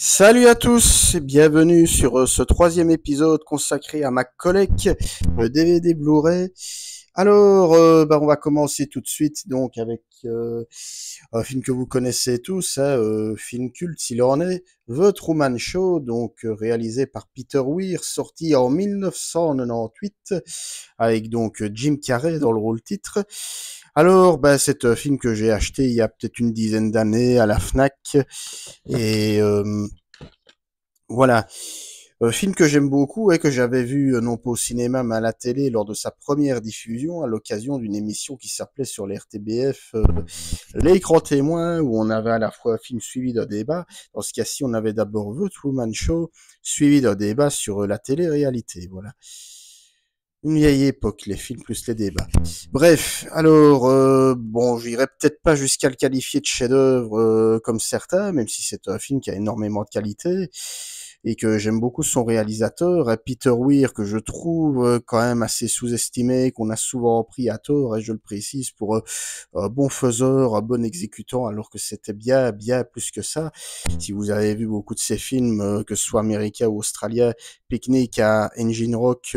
Salut à tous et bienvenue sur ce troisième épisode consacré à ma collecte DVD Blu-ray. Alors, on va commencer tout de suite donc avec un film que vous connaissez tous, film culte s'il en est, The Truman Show, donc réalisé par Peter Weir, sorti en 1998 avec donc Jim Carrey dans le rôle titre. Alors, c'est un film que j'ai acheté il y a peut-être une dizaine d'années à la Fnac et voilà. Film que j'aime beaucoup et que j'avais vu non pas au cinéma mais à la télé lors de sa première diffusion à l'occasion d'une émission qui s'appelait sur l'RTBF L'écran témoin où on avait à la fois un film suivi d'un débat. Dans ce cas-ci, on avait d'abord The Truman Show suivi d'un débat sur la télé-réalité. Voilà. Une vieille époque, les films plus les débats. Bref, alors, j'irai peut-être pas jusqu'à le qualifier de chef-d'œuvre comme certains, même si c'est un film qui a énormément de qualité et que j'aime beaucoup son réalisateur, Peter Weir, que je trouve quand même assez sous-estimé, qu'on a souvent pris à tort, et je le précise, pour un bon faiseur, un bon exécutant, alors que c'était bien, bien plus que ça. Si vous avez vu beaucoup de ses films, que ce soit américains ou australiens, Picnic à Engine Rock,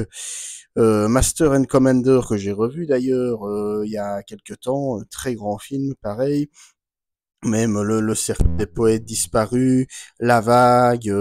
Master and Commander, que j'ai revu d'ailleurs il y a quelques temps, très grand film, pareil. Même le cercle des poètes disparus, La Vague,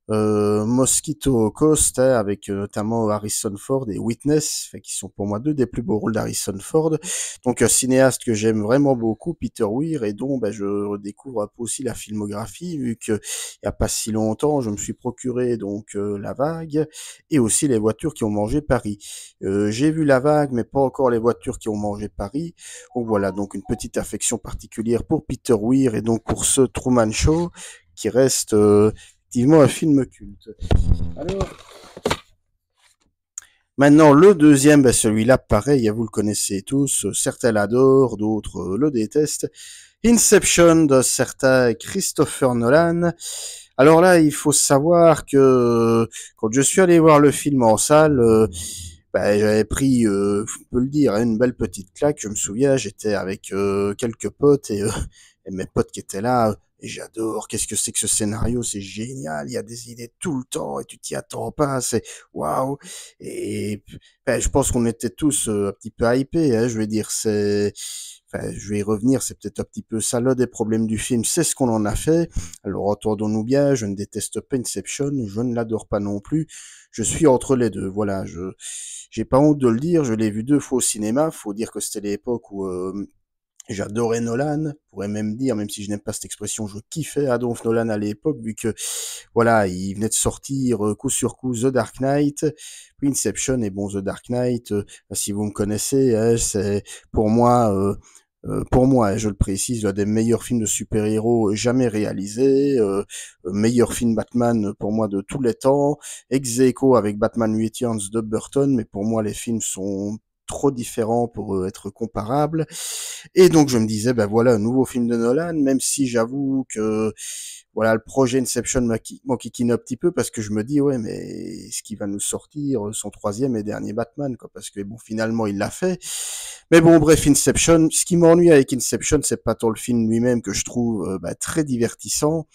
Mosquito Coast, avec notamment Harrison Ford et Witness, qui sont pour moi deux des plus beaux rôles d'Harrison Ford. Donc un cinéaste que j'aime vraiment beaucoup, Peter Weir, et dont je redécouvre un peu aussi la filmographie, vu que il y a pas si longtemps, je me suis procuré donc La Vague et aussi Les voitures qui ont mangé Paris. J'ai vu La Vague, mais pas encore Les voitures qui ont mangé Paris. Donc voilà, donc une petite affection particulière pour Peter Weir et donc pour ce Truman Show qui reste effectivement un film culte. Alors, maintenant le deuxième, celui-là pareil, vous le connaissez tous, certains l'adorent, d'autres le détestent. Inception de certain Christopher Nolan. Alors là, il faut savoir que quand je suis allé voir le film en salle, j'avais pris, on peut le dire, une belle petite claque. Je me souviens, j'étais avec quelques potes et mes potes qui étaient là. Et j'adore. Qu'est-ce que c'est que ce scénario? C'est génial. Il y a des idées tout le temps et tu t'y attends pas. C'est waouh. Et je pense qu'on était tous un petit peu hypés. Je veux dire, je vais y revenir. C'est peut-être un petit peu ça l'un des problèmes du film. C'est ce qu'on en a fait. Alors entendons-nous bien. Je ne déteste pas Inception. Je ne l'adore pas non plus. Je suis entre les deux. Voilà. J'ai pas honte de le dire, je l'ai vu deux fois au cinéma. Faut dire que c'était l'époque où j'adorais Nolan. Je pourrais même dire, même si je n'aime pas cette expression, je kiffais Adolphe Nolan à l'époque, vu que voilà, il venait de sortir coup sur coup The Dark Knight, puis Inception et bon The Dark Knight. Si vous me connaissez, c'est pour moi. Pour moi, je le précise, l'un des meilleurs films de super-héros jamais réalisés, meilleur film Batman pour moi de tous les temps, ex aequo avec Batman Returns de Burton, mais pour moi les films sont trop différents pour être comparables. Et donc je me disais, voilà, un nouveau film de Nolan, même si j'avoue que voilà, le projet Inception m'enquiquine un petit peu parce que je me dis, ouais, mais est-ce qu'il va nous sortir son troisième et dernier Batman, quoi, parce que bon, finalement, il l'a fait. Mais bon, bref, Inception, ce qui m'ennuie avec Inception, c'est pas tant le film lui-même que je trouve très divertissant.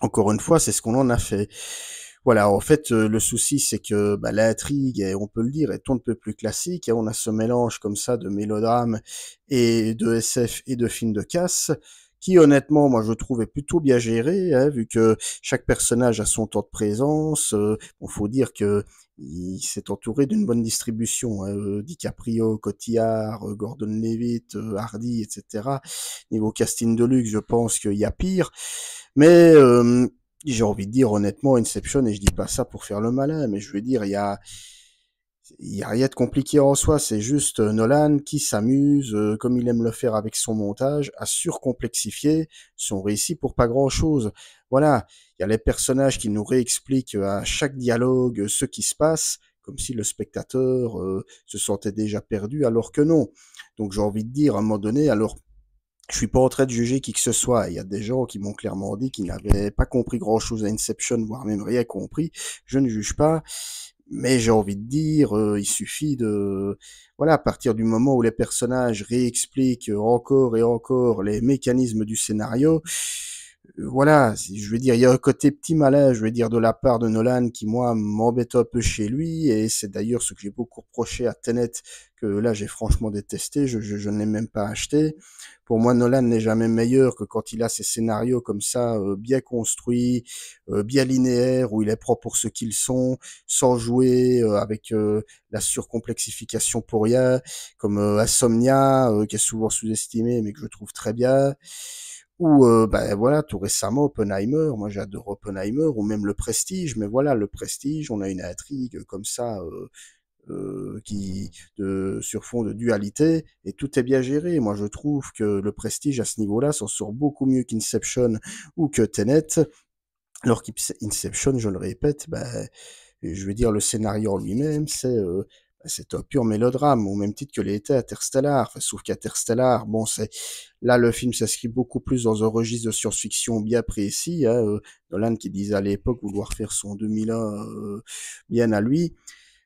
Encore une fois, c'est ce qu'on en a fait. Voilà, en fait, le souci, c'est que l'intrigue, on peut le dire, est on ne peut plus classique. On a ce mélange comme ça de mélodrame et de SF et de films de casse, qui honnêtement, moi, je trouve est plutôt bien géré, vu que chaque personnage a son temps de présence. Faut dire que il s'est entouré d'une bonne distribution. DiCaprio, Cotillard, Gordon Levitt, Hardy, etc. Niveau casting de luxe, je pense qu'il y a pire. Mais j'ai envie de dire honnêtement Inception, et je dis pas ça pour faire le malin, mais je veux dire il y a rien de compliqué en soi, c'est juste Nolan qui s'amuse, comme il aime le faire avec son montage, à surcomplexifier son récit pour pas grand-chose. Voilà, il y a les personnages qui nous réexpliquent à chaque dialogue ce qui se passe, comme si le spectateur se sentait déjà perdu, alors que non. Donc j'ai envie de dire à un moment donné, alors je suis pas en train de juger qui que ce soit. Il y a des gens qui m'ont clairement dit qu'ils n'avaient pas compris grand-chose à Inception, voire même rien compris. Je ne juge pas, mais j'ai envie de dire, il suffit de, voilà, à partir du moment où les personnages réexpliquent encore et encore les mécanismes du scénario, voilà, je veux dire, il y a un côté petit malin, je veux dire, de la part de Nolan qui, moi, m'embête un peu chez lui, et c'est d'ailleurs ce que j'ai beaucoup reproché à Tenet, que là, j'ai franchement détesté, je ne l'ai même pas acheté. Pour moi, Nolan n'est jamais meilleur que quand il a ses scénarios comme ça, bien construits, bien linéaires, où il est propre pour ce qu'ils sont, sans jouer avec la surcomplexification pour rien, comme Insomnia, qui est souvent sous-estimé, mais que je trouve très bien. Ou ben voilà, tout récemment Oppenheimer, moi j'adore Oppenheimer, ou même Le Prestige, mais voilà, Le Prestige, on a une intrigue comme ça sur fond de dualité, et tout est bien géré. Moi je trouve que Le Prestige à ce niveau-là s'en sort beaucoup mieux qu'Inception ou que Tenet, alors qu'Inception, je le répète, ben, je veux dire, le scénario en lui-même, c'est un pur mélodrame, au même titre que l'était Interstellar. Enfin, sauf qu'Interstellar, bon, là, le film s'inscrit beaucoup plus dans un registre de science-fiction bien précis, hein, Nolan qui disait à l'époque vouloir faire son 2001 bien à lui.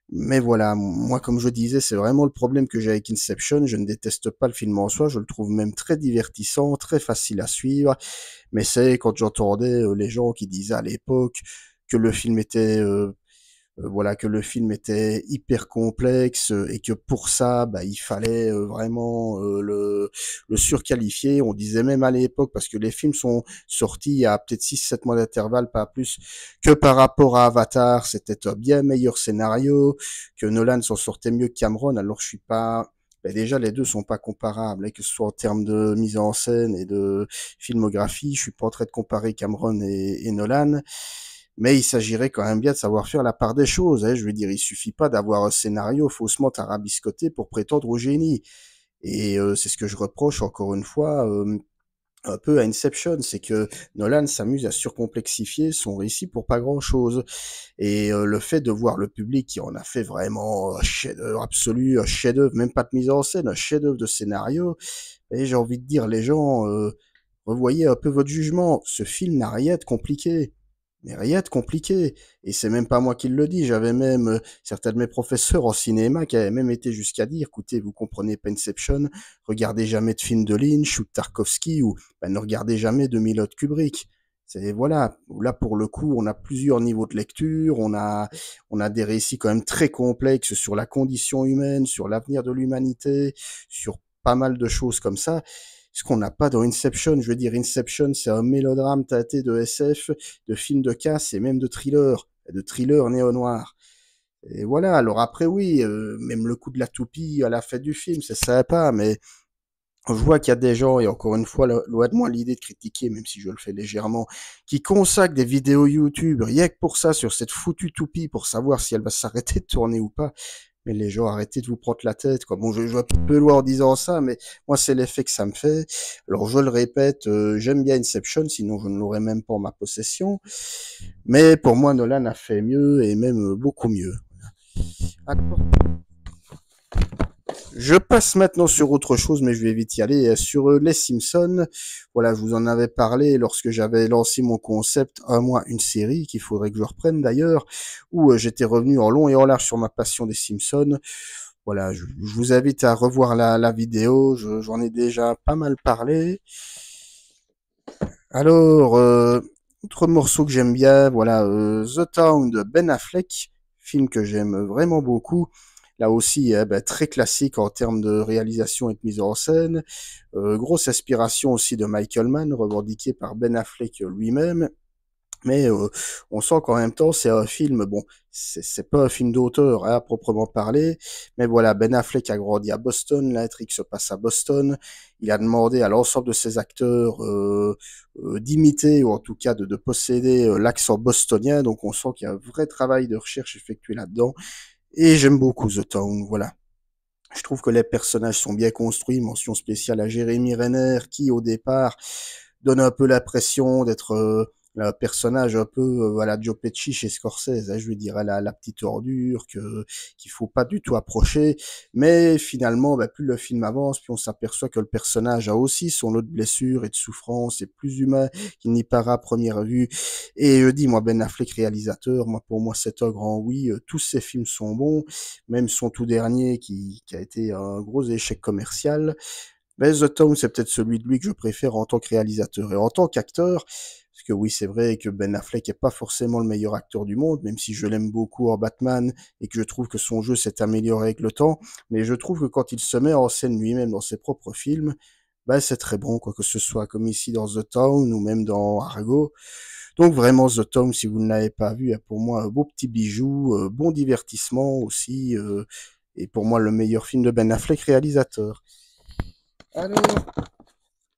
Mais voilà, moi, comme je disais, c'est vraiment le problème que j'ai avec Inception. Je ne déteste pas le film en soi, je le trouve même très divertissant, très facile à suivre. Mais c'est quand j'entendais les gens qui disaient à l'époque que le film était voilà, que le film était hyper complexe et que pour ça, bah, il fallait vraiment le surqualifier. On disait même à l'époque, parce que les films sont sortis il y a peut-être 6-7 mois d'intervalle, pas plus, que par rapport à Avatar, c'était un bien meilleur scénario, que Nolan s'en sortait mieux que Cameron. Alors je suis pas... Ben déjà, les deux sont pas comparables, hein, que ce soit en termes de mise en scène et de filmographie. Je suis pas en train de comparer Cameron et Nolan. Mais il s'agirait quand même bien de savoir faire la part des choses. Hein. Je veux dire, il suffit pas d'avoir un scénario faussement tarabiscoté pour prétendre au génie. Et c'est ce que je reproche encore une fois un peu à Inception, c'est que Nolan s'amuse à surcomplexifier son récit pour pas grand-chose. Et le fait de voir le public qui en a fait vraiment un chef-d'œuvre absolu, un chef-d'œuvre, même pas de mise en scène, un chef-d'œuvre de scénario, et j'ai envie de dire, les gens, revoyez un peu votre jugement. Ce film n'a rien de compliqué. Mais rien de compliqué. Et c'est même pas moi qui le dis. J'avais même certains de mes professeurs en cinéma qui avaient même été jusqu'à dire, écoutez, vous comprenez pas Inception, regardez jamais de films de Lynch ou de Tarkovsky, ou ben, ne regardez jamais de Milot Kubrick. C'est voilà, là pour le coup, on a plusieurs niveaux de lecture, on a des récits quand même très complexes sur la condition humaine, sur l'avenir de l'humanité, sur pas mal de choses comme ça. Ce qu'on n'a pas dans Inception, je veux dire, Inception, c'est un mélodrame tâté de SF, de films de casse et même de thriller néo-noir. Et voilà, alors après oui, même le coup de la toupie à la fin du film, c'est sympa, mais je vois qu'il y a des gens, et encore une fois, loin de moi l'idée de critiquer, même si je le fais légèrement, qui consacrent des vidéos YouTube rien que pour ça, sur cette foutue toupie, pour savoir si elle va s'arrêter de tourner ou pas. Mais les gens, arrêtez de vous prendre la tête, quoi. Bon, je vois un peu loin en disant ça, mais moi, c'est l'effet que ça me fait. Alors, je le répète, j'aime bien Inception, sinon je ne l'aurais même pas en ma possession. Mais pour moi, Nolan a fait mieux, et même beaucoup mieux. Alors, je passe maintenant sur autre chose, mais je vais vite y aller. Sur les Simpsons, voilà, je vous en avais parlé lorsque j'avais lancé mon concept, un mois, une série, qu'il faudrait que je reprenne d'ailleurs, où j'étais revenu en long et en large sur ma passion des Simpsons. Voilà, je vous invite à revoir la vidéo, j'en ai déjà pas mal parlé. Alors, autre morceau que j'aime bien, voilà, The Town de Ben Affleck, film que j'aime vraiment beaucoup. Là aussi, ben, très classique en termes de réalisation et de mise en scène. Grosse inspiration aussi de Michael Mann, revendiquée par Ben Affleck lui-même. Mais on sent qu'en même temps, c'est un film, bon, c'est pas un film d'auteur hein, à proprement parler, mais voilà, Ben Affleck a grandi à Boston, l'intrigue se passe à Boston, il a demandé à l'ensemble de ses acteurs d'imiter, ou en tout cas de posséder l'accent bostonien, donc on sent qu'il y a un vrai travail de recherche effectué là-dedans, et j'aime beaucoup The Town, voilà. Je trouve que les personnages sont bien construits, mention spéciale à Jérémy Renner, qui au départ donne un peu l'impression d'être un personnage un peu voilà Joe Pesci chez Scorsese, hein, je veux dire la petite ordure qu'il faut pas du tout approcher, mais finalement bah, plus le film avance, plus on s'aperçoit que le personnage a aussi son lot de blessures et de souffrances, et plus humain qu'il n'y paraît à première vue. Et je dis moi Ben Affleck réalisateur, moi pour moi c'est un grand oui, tous ses films sont bons, même son tout dernier qui a été un gros échec commercial. Mais The Town, c'est peut-être celui de lui que je préfère en tant que réalisateur. Et en tant qu'acteur, parce que oui, c'est vrai que Ben Affleck est pas forcément le meilleur acteur du monde, même si je l'aime beaucoup en Batman et que je trouve que son jeu s'est amélioré avec le temps. Mais je trouve que quand il se met en scène lui-même dans ses propres films, bah, c'est très bon, quoi que ce soit comme ici dans The Town ou même dans Argo. Donc vraiment The Town, si vous ne l'avez pas vu, est pour moi un beau petit bijou, bon divertissement aussi, et pour moi le meilleur film de Ben Affleck réalisateur. Alors,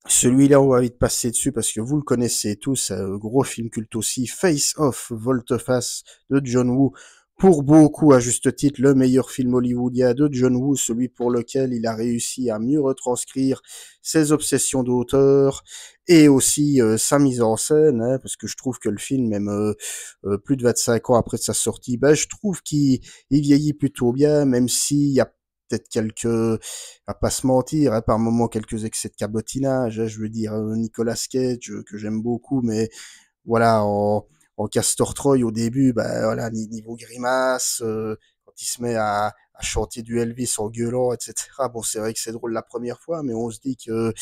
celui-là, on va vite passer dessus parce que vous le connaissez tous, un gros film culte aussi, Face Off, Volte-Face de John Woo. Pour beaucoup, à juste titre, le meilleur film hollywoodien de John Woo, celui pour lequel il a réussi à mieux retranscrire ses obsessions d'auteur et aussi sa mise en scène, hein, parce que je trouve que le film, même plus de 25 ans après sa sortie, ben, je trouve qu'il vieillit plutôt bien, même s'il y a peut-être quelques, à pas se mentir, hein, par moments quelques excès de cabotinage, hein, je veux dire Nicolas Cage que j'aime beaucoup, mais voilà en Castor Troy au début, bah voilà niveau grimace, quand il se met à chanter du Elvis en gueulant, etc. Bon, c'est vrai que c'est drôle la première fois, mais on se dit que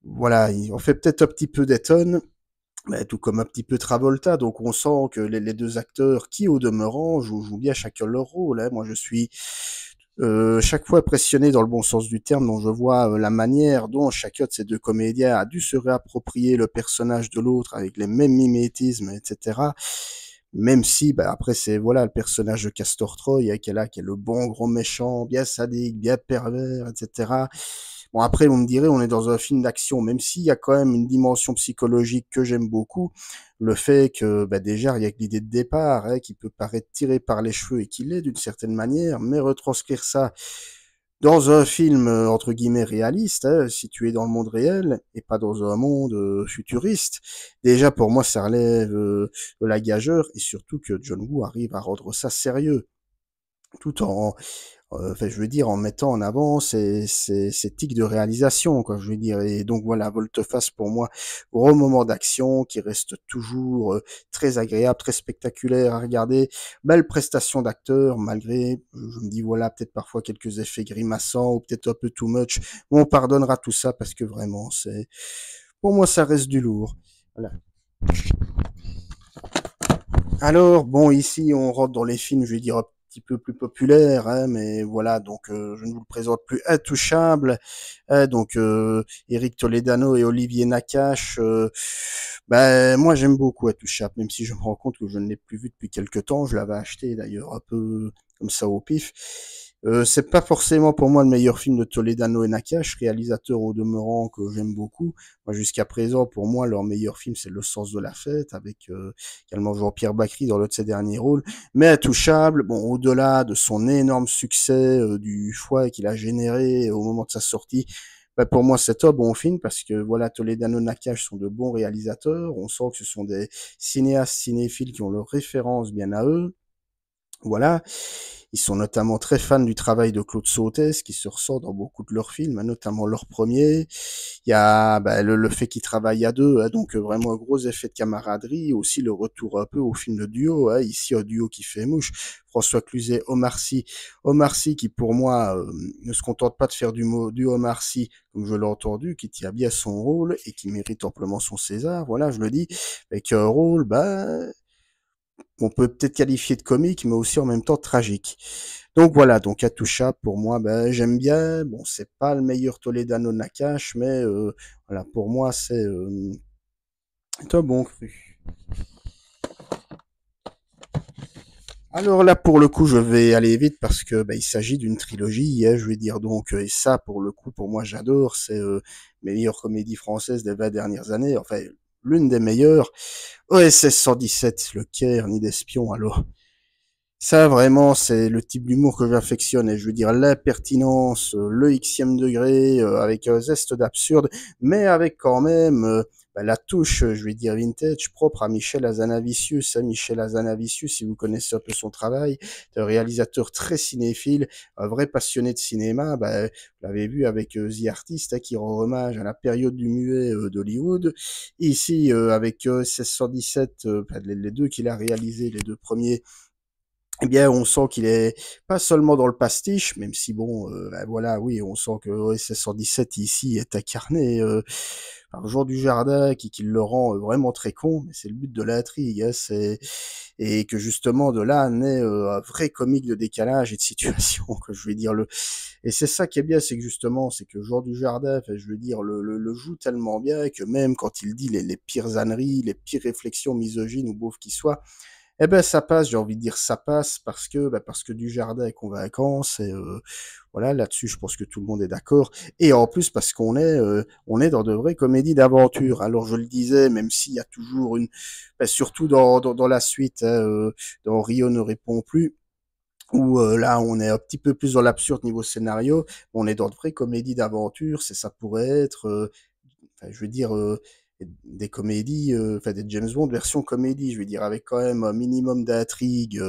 voilà, on fait peut-être un petit peu d'étonne, mais tout comme un petit peu Travolta, donc on sent que les deux acteurs, qui au demeurant jouent bien chacun leur rôle. Hein. Moi, je suis chaque fois impressionné dans le bon sens du terme, dont je vois la manière dont chacun de ces deux comédiens a dû se réapproprier le personnage de l'autre avec les mêmes mimétismes, etc. Même si, bah, après, c'est voilà le personnage de Castor Troy, qui est là, qui est le bon gros méchant, bien sadique, bien pervers, etc. Bon, après, vous me direz, on est dans un film d'action, même s'il y a quand même une dimension psychologique que j'aime beaucoup, le fait que, bah, déjà, il y a que l'idée de départ, hein, qui peut paraître tiré par les cheveux et qui l'est d'une certaine manière, mais retranscrire ça dans un film, entre guillemets, réaliste, hein, situé dans le monde réel, et pas dans un monde futuriste, déjà, pour moi, ça relève de la gageure, et surtout que John Woo arrive à rendre ça sérieux, tout en, enfin, je veux dire, en mettant en avant ces tics de réalisation, quoi, je veux dire. Et donc voilà, Volte-Face pour moi, gros moment d'action qui reste toujours très agréable, très spectaculaire à regarder. Belle prestation d'acteur, malgré, je me dis voilà, peut-être parfois quelques effets grimaçants ou peut-être un peu too much. Bon, on pardonnera tout ça parce que vraiment, pour moi, ça reste du lourd. Voilà. Alors, bon, ici, on rentre dans les films, je vais dire, un petit peu plus populaires, hein, mais voilà, donc je ne vous le présente plus. Intouchable, donc Eric Toledano et Olivier Nakache. Ben, moi, j'aime beaucoup Intouchable, même si je me rends compte que je ne l'ai plus vu depuis quelques temps. Je l'avais acheté, d'ailleurs, un peu comme ça au pif. C'est pas forcément pour moi le meilleur film de Toledano et Nakache, réalisateur au demeurant que j'aime beaucoup. Moi, jusqu'à présent, pour moi, leur meilleur film, c'est Le Sens de la Fête, avec également Jean-Pierre Bacry dans l'un de ses derniers rôles. Mais Intouchable, bon, au-delà de son énorme succès, du foie qu'il a généré au moment de sa sortie, bah, pour moi, c'est un bon film parce que voilà, Toledano et Nakache sont de bons réalisateurs. On sent que ce sont des cinéastes cinéphiles qui ont leurs références bien à eux. Voilà. Ils sont notamment très fans du travail de Claude Sautet, qui se ressort dans beaucoup de leurs films, hein, notamment leur premier. Il y a bah, le fait qu'ils travaillent à deux, hein, donc vraiment un gros effet de camaraderie, aussi le retour un peu au film de duo, hein, ici un duo qui fait mouche. François Cluzet, Omar Sy. Omar Sy qui pour moi ne se contente pas de faire du Omar Sy comme je l'ai entendu, qui tient bien son rôle et qui mérite amplement son César, voilà, je le dis, avec un rôle, bah, qu'on peut peut-être qualifier de comique, mais aussi en même temps tragique. Donc voilà, donc Atoucha, pour moi, ben, j'aime bien. Bon, c'est pas le meilleur Toledano Nakash, mais voilà, pour moi, c'est un bon cru. Alors là, pour le coup, je vais aller vite parce que il s'agit d'une trilogie, hein, je vais dire donc, et ça, pour le coup, pour moi, j'adore. C'est meilleure comédie française des 20 dernières années, enfin, l'une des meilleures. OSS 117, le Caire, ni d'espion, alors. Ça, vraiment, c'est le type d'humour que j'affectionne. Et je veux dire, l'impertinence, le xème degré, avec un zeste d'absurde, mais avec quand même la touche, je vais dire, vintage, propre à Michel Hazanavicius. Michel Hazanavicius, si vous connaissez un peu son travail, c'est un réalisateur très cinéphile, un vrai passionné de cinéma. Vous l'avez vu avec The Artist, qui rend hommage à la période du muet d'Hollywood. Ici, avec 1617, les deux qu'il a réalisés, les deux premiers, eh bien, on sent qu'il est pas seulement dans le pastiche, même si bon, bah, voilà, oui, on sent que OSS 117 ici est incarné par Jean Dujardin qui le rend vraiment très con, mais c'est le but de l'intrigue, hein, c'est et que justement de là naît un vrai comique de décalage et de situation, que je vais dire le et c'est ça qui est bien, c'est que justement, c'est que Jean Dujardin, enfin, je veux dire, le joue tellement bien que même quand il dit les pires âneries, les pires réflexions misogynes ou beaufs qui soient, eh ben ça passe, j'ai envie de dire ça passe parce que Dujardin est convaincant, c'est voilà, là-dessus je pense que tout le monde est d'accord et en plus parce on est dans de vraies comédies d'aventure. Alors je le disais, même s'il y a toujours une surtout dans la suite hein, dans Rio ne répond plus où là on est un petit peu plus dans l'absurde niveau scénario, on est dans de vraies comédies d'aventure, c'est ça pourrait être enfin, je veux dire, des comédies, enfin des James Bond version comédie, je veux dire, avec quand même un minimum d'intrigue,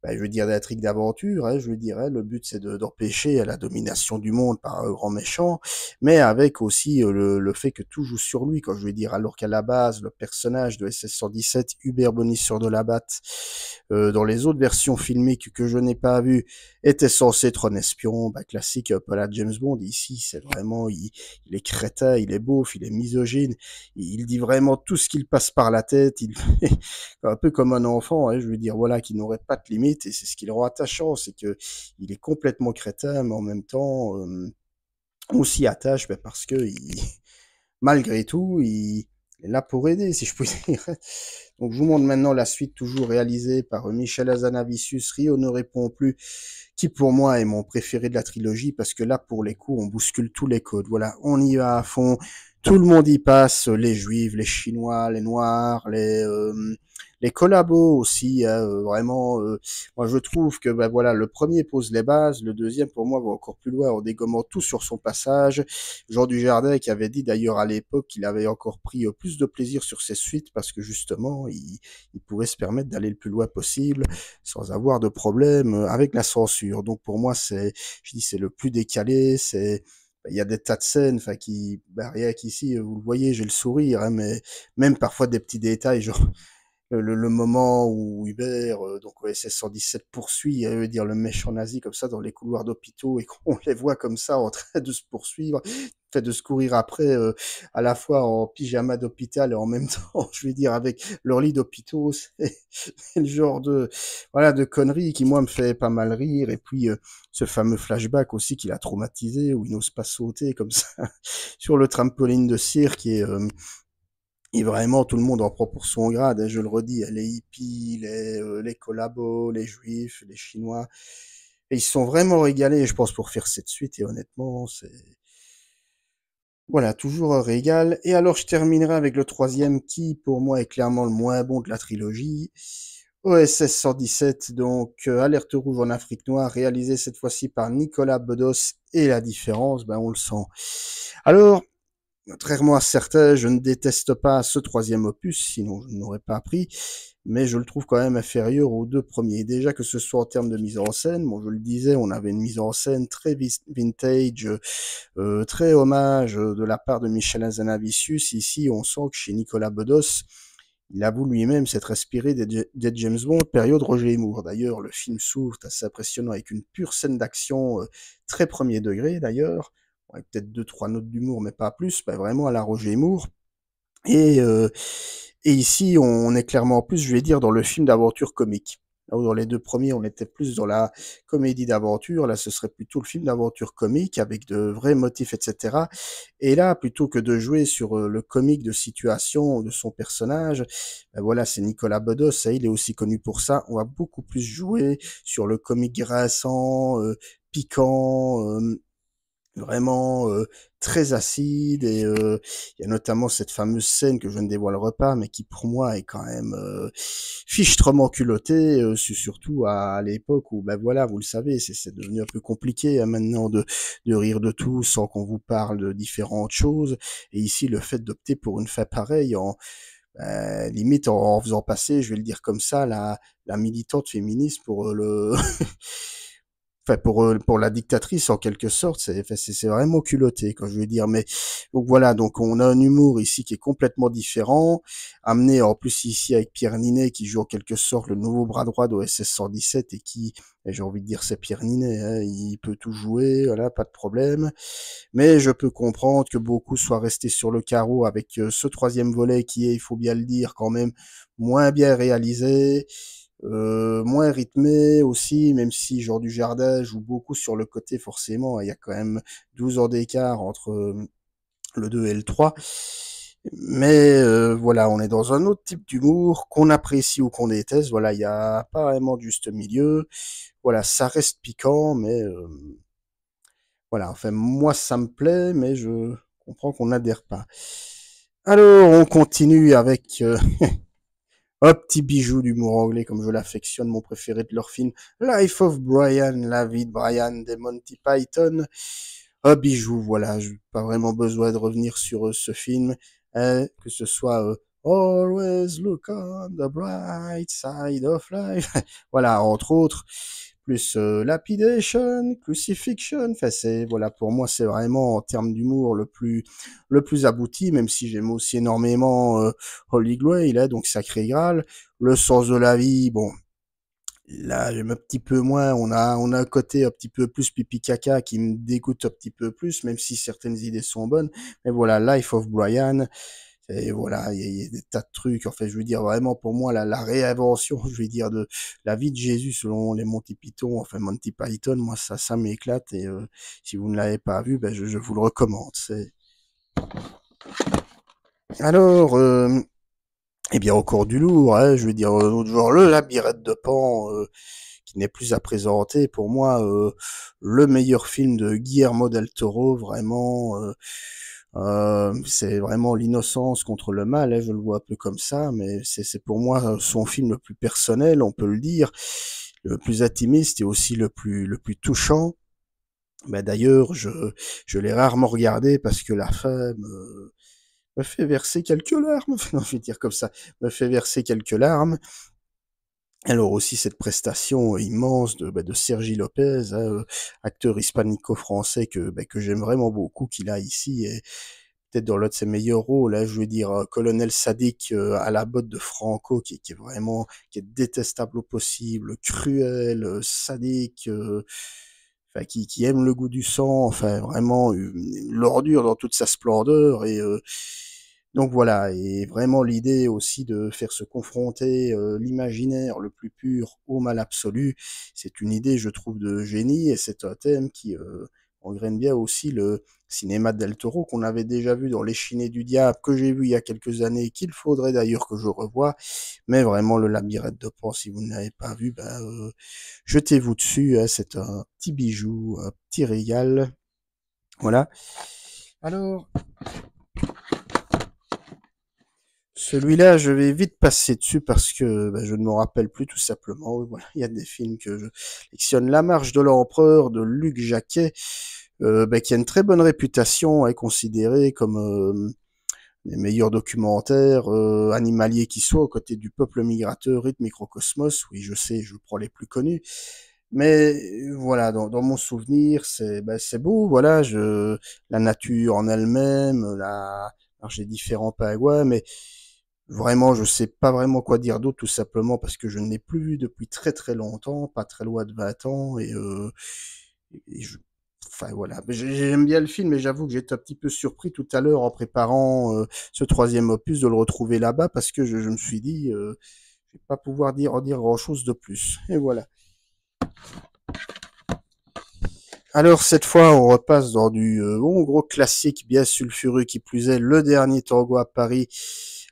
bah, je veux dire d'intrigue d'aventure, hein, je veux dire, hein, le but c'est d'empêcher la domination du monde par un grand méchant, mais avec aussi le fait que tout joue sur lui, quoi, je veux dire, alors qu'à la base, le personnage de SS-117, Hubert Bonny-sur de la Batte, dans les autres versions filmiques que je n'ai pas vues, était censé être un espion, bah, classique un peu à la James Bond. Ici, c'est vraiment, il est crétin, il est beauf, il est misogyne, il dit vraiment tout ce qu'il passe par la tête, il un peu comme un enfant, hein, je veux dire, voilà, qui n'aurait pas de limite, et c'est ce qui le rend attachant, c'est que il est complètement crétin, mais en même temps, on s'y attache, ben, parce que malgré tout, il est là pour aider, si je puis dire. Donc, je vous montre maintenant la suite, toujours réalisée par Michel Hazanavicius, Rio ne répond plus, qui pour moi est mon préféré de la trilogie, parce que là, pour les coups, on bouscule tous les codes. Voilà, on y va à fond, tout le monde y passe, les juifs, les chinois, les noirs, les collabos aussi, hein, vraiment, moi je trouve que ben voilà, le premier pose les bases, le deuxième pour moi va encore plus loin en dégommant tout sur son passage. Jean Dujardin qui avait dit d'ailleurs à l'époque qu'il avait encore pris plus de plaisir sur ses suites parce que justement il pouvait se permettre d'aller le plus loin possible sans avoir de problème avec la censure. Donc pour moi je dis c'est le plus décalé, c'est il y a des tas de scènes, enfin qui, bah, rien qu'ici, vous le voyez, j'ai le sourire, hein, mais même parfois des petits détails, genre le moment où Hubert, donc OSS 117 poursuit, à dire le méchant nazi comme ça dans les couloirs d'hôpitaux et qu'on les voit comme ça en train de se poursuivre, fait de se courir après, à la fois en pyjama d'hôpital et en même temps, je veux dire, avec leur lit d'hôpitaux, c'est le genre de, voilà, de conneries qui, moi, me fait pas mal rire. Et puis, ce fameux flashback aussi qui l'a traumatisé, où il n'ose pas sauter comme ça sur le trampoline de cirque et vraiment, tout le monde en prend pour son grade, hein, je le redis, les hippies, les collabos, les juifs, les chinois. Et ils se sont vraiment régalés, je pense, pour faire cette suite. Et honnêtement, c'est... Voilà, toujours un régal. Et alors, je terminerai avec le troisième qui, pour moi, est clairement le moins bon de la trilogie. OSS 117, donc Alerte rouge en Afrique noire, réalisé cette fois-ci par Nicolas Bedos. Et la différence, ben, on le sent. Alors, contrairement à certains, je ne déteste pas ce troisième opus, sinon je n'aurais pas appris, mais je le trouve quand même inférieur aux deux premiers. Déjà que ce soit en termes de mise en scène, bon je le disais, on avait une mise en scène très vintage, très hommage de la part de Michel Hazanavicius. Ici, on sent que chez Nicolas Bedos, il avoue lui-même s'être inspiré des James Bond, période Roger Moore. D'ailleurs, le film s'ouvre assez impressionnant avec une pure scène d'action très premier degré d'ailleurs, ouais, peut-être deux, trois notes d'humour, mais pas plus, bah, vraiment à la Roger Moore. Et, euh, et ici, on est clairement plus, je vais dire, dans le film d'aventure comique. Là où dans les deux premiers, on était plus dans la comédie d'aventure. Là, ce serait plutôt le film d'aventure comique avec de vrais motifs, etc. Et là, plutôt que de jouer sur le comique de situation de son personnage, ben voilà, c'est Nicolas Bedos. Et il est aussi connu pour ça. On va beaucoup plus jouer sur le comique grinçant, piquant, vraiment très acide et il y a notamment cette fameuse scène que je ne dévoilerai pas mais qui pour moi est quand même fichtrement culottée surtout à l'époque où ben voilà vous le savez c'est devenu un peu compliqué hein, maintenant de rire de tout sans qu'on vous parle de différentes choses et ici le fait d'opter pour une fin pareille en limite en faisant passer je vais le dire comme ça la militante féministe pour le enfin pour la dictatrice en quelque sorte, c'est vraiment culotté quand je veux dire. Mais donc voilà, donc on a un humour ici qui est complètement différent, amené en plus ici avec Pierre Ninet qui joue en quelque sorte le nouveau bras droit d'OSS 117 et qui, et j'ai envie de dire c'est Pierre Ninet, hein, il peut tout jouer, voilà, pas de problème. Mais je peux comprendre que beaucoup soient restés sur le carreau avec ce troisième volet qui est, il faut bien le dire, quand même moins bien réalisé, moins rythmé aussi, même si Jean Dujardin joue beaucoup sur le côté forcément. Il y a quand même 12 ans d'écart entre le 2 et le 3. Mais voilà, on est dans un autre type d'humour qu'on apprécie ou qu'on déteste. Voilà, il n'y a pas vraiment de juste milieu. Voilà, ça reste piquant, mais voilà, enfin moi ça me plaît, mais je comprends qu'on n'adhère pas. Alors on continue avec un petit bijou d'humour anglais comme je l'affectionne, mon préféré de leur film, Life of Brian, la vie de Brian des Monty Python. Un bijou, voilà, j'ai pas vraiment besoin de revenir sur ce film, hein, que ce soit Always look on the bright side of life, voilà, entre autres, plus Lapidation, Crucifixion, enfin c'est, voilà, pour moi c'est vraiment en termes d'humour le plus abouti, même si j'aime aussi énormément Holy Grail, là, donc Sacré Graal, Le sens de la vie, bon, là, j'aime un petit peu moins. On a un côté un petit peu plus pipi caca qui me dégoûte un petit peu plus, même si certaines idées sont bonnes. Mais voilà, Life of Brian, et voilà, il y a des tas de trucs. En fait, je veux dire vraiment pour moi la réinvention, je veux dire de la vie de Jésus selon les Monty Python, enfin Monty Python, moi ça m'éclate et si vous ne l'avez pas vu, ben je vous le recommande. C'est alors. Eh bien, encore du lourd, hein, je veux dire, l'autre jour, le labyrinthe de Pan, qui n'est plus à présenter. Pour moi, le meilleur film de Guillermo del Toro, vraiment, c'est vraiment l'innocence contre le mal, hein, je le vois un peu comme ça, mais c'est pour moi son film le plus personnel, on peut le dire, le plus intimiste et aussi le plus touchant. Ben d'ailleurs, je l'ai rarement regardé parce que la fin me fait verser quelques larmes, non, je vais dire comme ça, me fait verser quelques larmes. Alors aussi cette prestation immense de Sergi Lopez, hein, acteur hispanico-français que j'aime vraiment beaucoup, qu'il a ici, et peut-être dans l'un de ses meilleurs rôles, hein, je veux dire colonel sadique à la botte de Franco, qui est vraiment, qui est détestable au possible, cruel, sadique, enfin qui aime le goût du sang, enfin vraiment l'ordure dans toute sa splendeur et donc voilà, et vraiment l'idée aussi de faire se confronter l'imaginaire le plus pur au mal absolu, c'est une idée, je trouve, de génie, et c'est un thème qui engraine bien aussi le cinéma de Del Toro qu'on avait déjà vu dans L'Échiné du Diable, que j'ai vu il y a quelques années, qu'il faudrait d'ailleurs que je revoie, mais vraiment le Labyrinthe de Pan, si vous ne l'avez pas vu, ben, jetez-vous dessus, hein, c'est un petit bijou, un petit régal, voilà. Alors, celui-là, je vais vite passer dessus parce que je ne m'en rappelle plus tout simplement. Voilà, il y a des films que je sélectionne. La Marche de l'Empereur de Luc Jacquet, qui a une très bonne réputation, est considéré comme les meilleurs documentaires animaliers qui soient aux côtés du Peuple migrateur et de Microcosmos. Oui, je sais, je prends les plus connus. Mais voilà, dans mon souvenir, c'est beau, voilà, la nature en elle-même, alors j'ai différents pingouins, mais vraiment, je sais pas vraiment quoi dire d'autre, tout simplement parce que je ne l'ai plus vu depuis très très longtemps, pas très loin de 20 ans, et enfin voilà, j'aime bien le film, mais j'avoue que j'étais un petit peu surpris tout à l'heure en préparant ce troisième opus de le retrouver là-bas, parce que je me suis dit, je vais pas pouvoir en dire grand-chose de plus. Et voilà. Alors cette fois, on repasse dans du bon gros classique bien sulfureux qui plus est, Le Dernier Tango à Paris,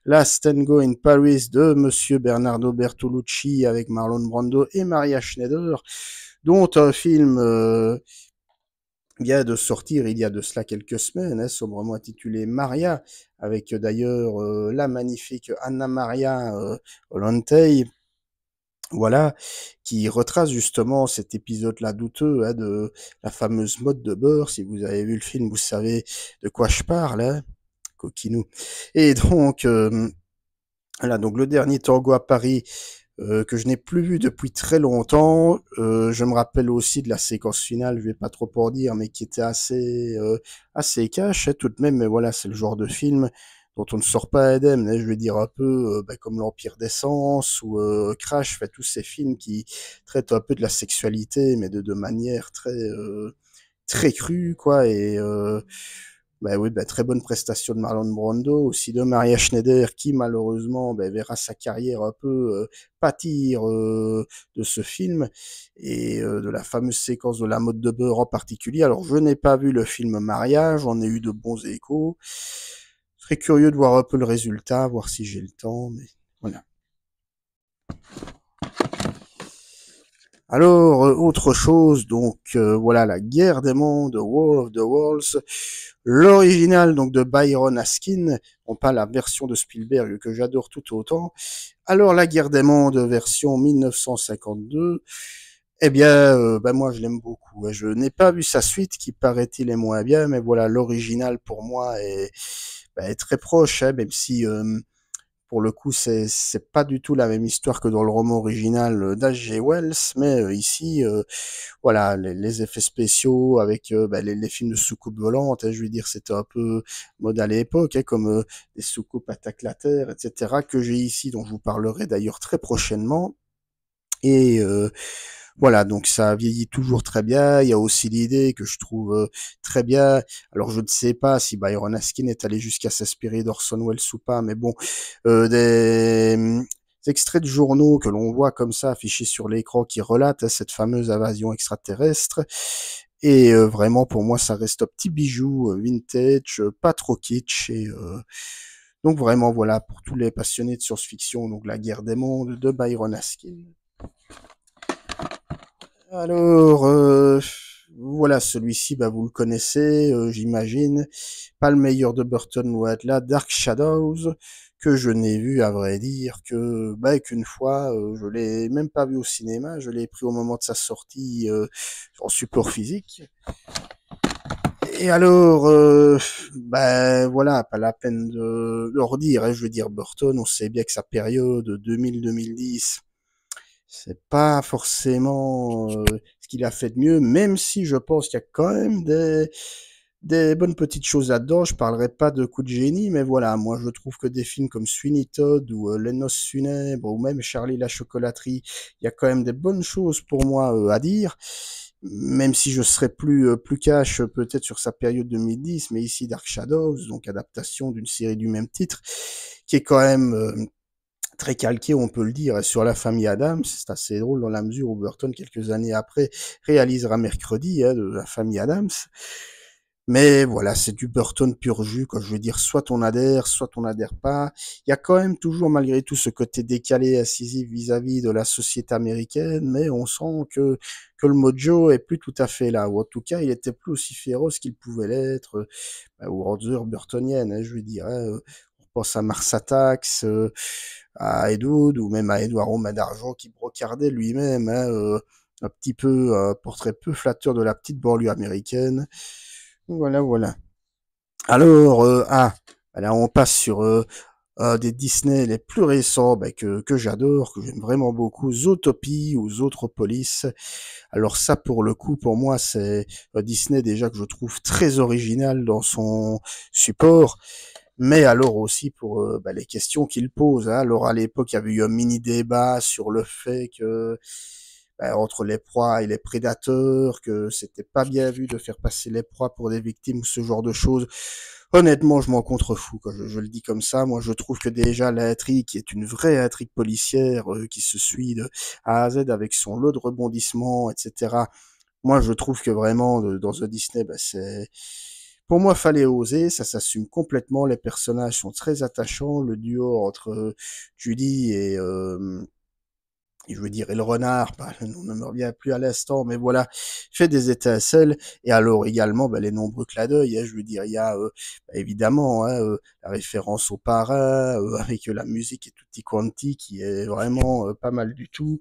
Last Tango in Paris de Monsieur Bernardo Bertolucci avec Marlon Brando et Maria Schneider, dont un film vient de sortir il y a de cela quelques semaines, hein, sobrement intitulé Maria, avec d'ailleurs la magnifique Anna Maria Ollantey, voilà, qui retrace justement cet épisode-là douteux, hein, de la fameuse mode de beurre. Si vous avez vu le film, vous savez de quoi je parle, hein, coquinou. Et donc, voilà, donc le dernier tango à Paris, que je n'ai plus vu depuis très longtemps. Je me rappelle aussi de la séquence finale, je vais pas trop en dire, mais qui était assez cash, hein, tout de même. Mais voilà, c'est le genre de film dont on ne sort pas indemne, hein, je veux dire un peu comme l'Empire d'Essence ou Crash, fait tous ces films qui traitent un peu de la sexualité, mais de manière très crue, quoi. Et bah oui, bah, très bonne prestation de Marlon Brando, aussi de Maria Schneider, qui malheureusement bah, verra sa carrière un peu pâtir de ce film et de la fameuse séquence de la mode de beurre en particulier. Alors je n'ai pas vu le film Maria, j'en ai eu de bons échos. Je serais curieux de voir un peu le résultat, voir si j'ai le temps, mais voilà. Alors, autre chose, donc voilà, la guerre des mondes, War of the Worlds, l'original donc de Byron Askin, non pas la version de Spielberg que j'adore tout autant. Alors, la guerre des mondes version 1952, eh bien, ben moi je l'aime beaucoup. Je n'ai pas vu sa suite qui paraît-il est moins bien, mais voilà, l'original pour moi est très proche, hein, même si pour le coup, c'est pas du tout la même histoire que dans le roman original d'H.G. Wells, mais ici, voilà, les effets spéciaux avec bah, les films de soucoupes volantes, hein, je veux dire, c'était un peu mode à l'époque, hein, comme des soucoupes attaquent la Terre, etc., que j'ai ici, dont je vous parlerai d'ailleurs très prochainement. Et voilà, donc ça vieillit toujours très bien. Il y a aussi l'idée que je trouve très bien. Alors je ne sais pas si Byron Askin est allé jusqu'à s'inspirer d'Orson Welles ou pas, mais bon, des extraits de journaux que l'on voit comme ça affichés sur l'écran qui relatent hein, cette fameuse invasion extraterrestre. Et vraiment, pour moi, ça reste un petit bijou vintage, pas trop kitsch. Et donc vraiment, voilà, pour tous les passionnés de science-fiction, donc La guerre des mondes de Byron Askin. Alors, voilà, celui-ci, bah, vous le connaissez, j'imagine. Pas le meilleur de Burton, loin de là. Dark Shadows, que je n'ai vu, à vrai dire, que bah, qu'une fois. Je l'ai même pas vu au cinéma. Je l'ai pris au moment de sa sortie en support physique. Et alors, ben voilà, pas la peine de le redire. Hein, je veux dire, Burton, on sait bien que sa période 2000-2010 c'est pas forcément ce qu'il a fait de mieux, même si je pense qu'il y a quand même des bonnes petites choses là-dedans. Je parlerai pas de coups de génie, mais voilà, moi je trouve que des films comme Sweeney Todd ou Les Noces funèbres ou même Charlie la chocolaterie, il y a quand même des bonnes choses pour moi à dire. Même si je serais plus cash peut-être sur sa période 2010, mais ici Dark Shadows, donc adaptation d'une série du même titre, qui est quand même très calqué, on peut le dire, sur la famille Adams. C'est assez drôle dans la mesure où Burton, quelques années après, réalisera Mercredi hein, de la famille Adams. Mais voilà, c'est du Burton pur jus, quoi. Je veux dire, soit on adhère pas. Il y a quand même toujours, malgré tout, ce côté décalé, incisif vis-à-vis de la société américaine, mais on sent que le mojo est plus tout à fait là, ou en tout cas, il était plus aussi féroce qu'il pouvait l'être, aux grandeurs burtoniennes, hein, je veux dire. Hein, on pense à Mars Attacks, à Ed Wood, ou même à Edouard Romain d'Argent qui brocardait lui-même, hein, un petit peu, un portrait peu flatteur de la petite banlieue américaine. Voilà, voilà. Alors, là on passe sur des Disney les plus récents bah, que j'adore, que j'aime vraiment beaucoup, Zootopie ou Zootropolis. Alors ça, pour le coup, pour moi, c'est Disney déjà que je trouve très original dans son support, mais alors aussi pour bah, les questions qu'il pose. Hein. Alors à l'époque, il y avait eu un mini débat sur le fait que bah, entre les proies et les prédateurs, que c'était pas bien vu de faire passer les proies pour des victimes ou ce genre de choses. Honnêtement, je m'en contrefous, quoi. Je le dis comme ça. Moi, je trouve que déjà l'intrigue, qui est une vraie intrigue policière, qui se suit de A à Z avec son lot de rebondissements, etc. Moi, je trouve que vraiment, dans The Disney, bah, c'est... Pour moi, fallait oser, ça s'assume complètement, les personnages sont très attachants, le duo entre Judy et je veux dire, et le renard, bah, le nom ne me revient plus à l'instant, mais voilà, fait des étincelles. Et alors également, bah, les nombreux clins d'œil. Hein, je veux dire, il y a bah, évidemment hein, la référence au parrain avec la musique et tutti quanti qui est vraiment pas mal du tout.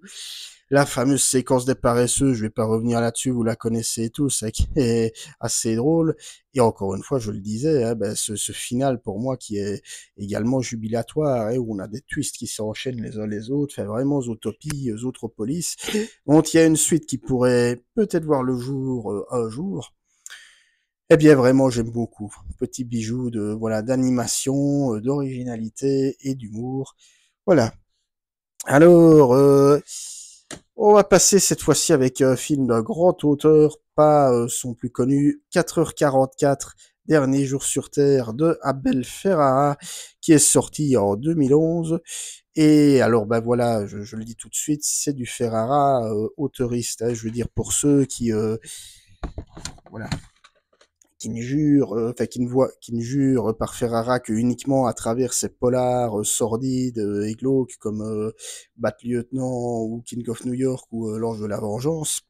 La fameuse séquence des paresseux, je vais pas revenir là-dessus, vous la connaissez tous, hein, qui est assez drôle. Et encore une fois, je le disais, hein, ben, ce final pour moi qui est également jubilatoire, hein, où on a des twists qui s'enchaînent les uns les autres, fait vraiment Zootopie, Zootropolis. Donc il y a une suite qui pourrait peut-être voir le jour un jour. Eh bien vraiment j'aime beaucoup. Petit bijou de voilà d'animation, d'originalité et d'humour. Voilà. Alors, on va passer cette fois-ci avec un film d'un grand auteur, pas son plus connu, 4h44, Dernier jour sur Terre de Abel Ferrara, qui est sorti en 2011. Et alors, ben voilà, je le dis tout de suite, c'est du Ferrara auteuriste, hein, je veux dire pour ceux qui, voilà, qui ne jure, enfin qui ne jure par Ferrara que uniquement à travers ses polars sordides et glauques comme Bat Lieutenant ou King of New York ou L'Ange de la Vengeance,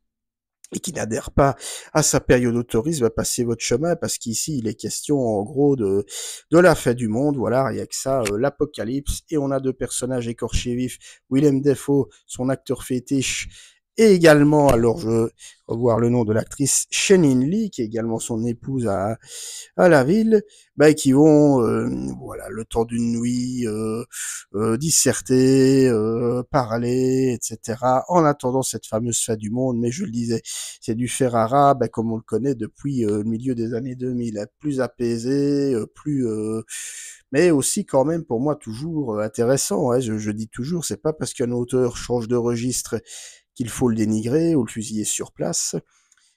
et qui n'adhère pas à sa période autorisme, passez votre chemin, parce qu'ici il est question en gros de la fin du monde, voilà, il y a que ça, l'apocalypse, et on a deux personnages écorchés vifs, Willem Dafoe, son acteur fétiche, et également, alors je vais revoir le nom de l'actrice, Shannon Lee, qui est également son épouse à la ville, bah, qui vont, voilà, le temps d'une nuit, disserter, parler, etc. En attendant cette fameuse fin du monde, mais je le disais, c'est du Ferrara, bah, comme on le connaît depuis le milieu des années 2000, hein, plus apaisé, plus, mais aussi quand même pour moi toujours intéressant. Hein, je dis toujours, c'est pas parce qu'un auteur change de registre qu'il faut le dénigrer ou le fusiller sur place.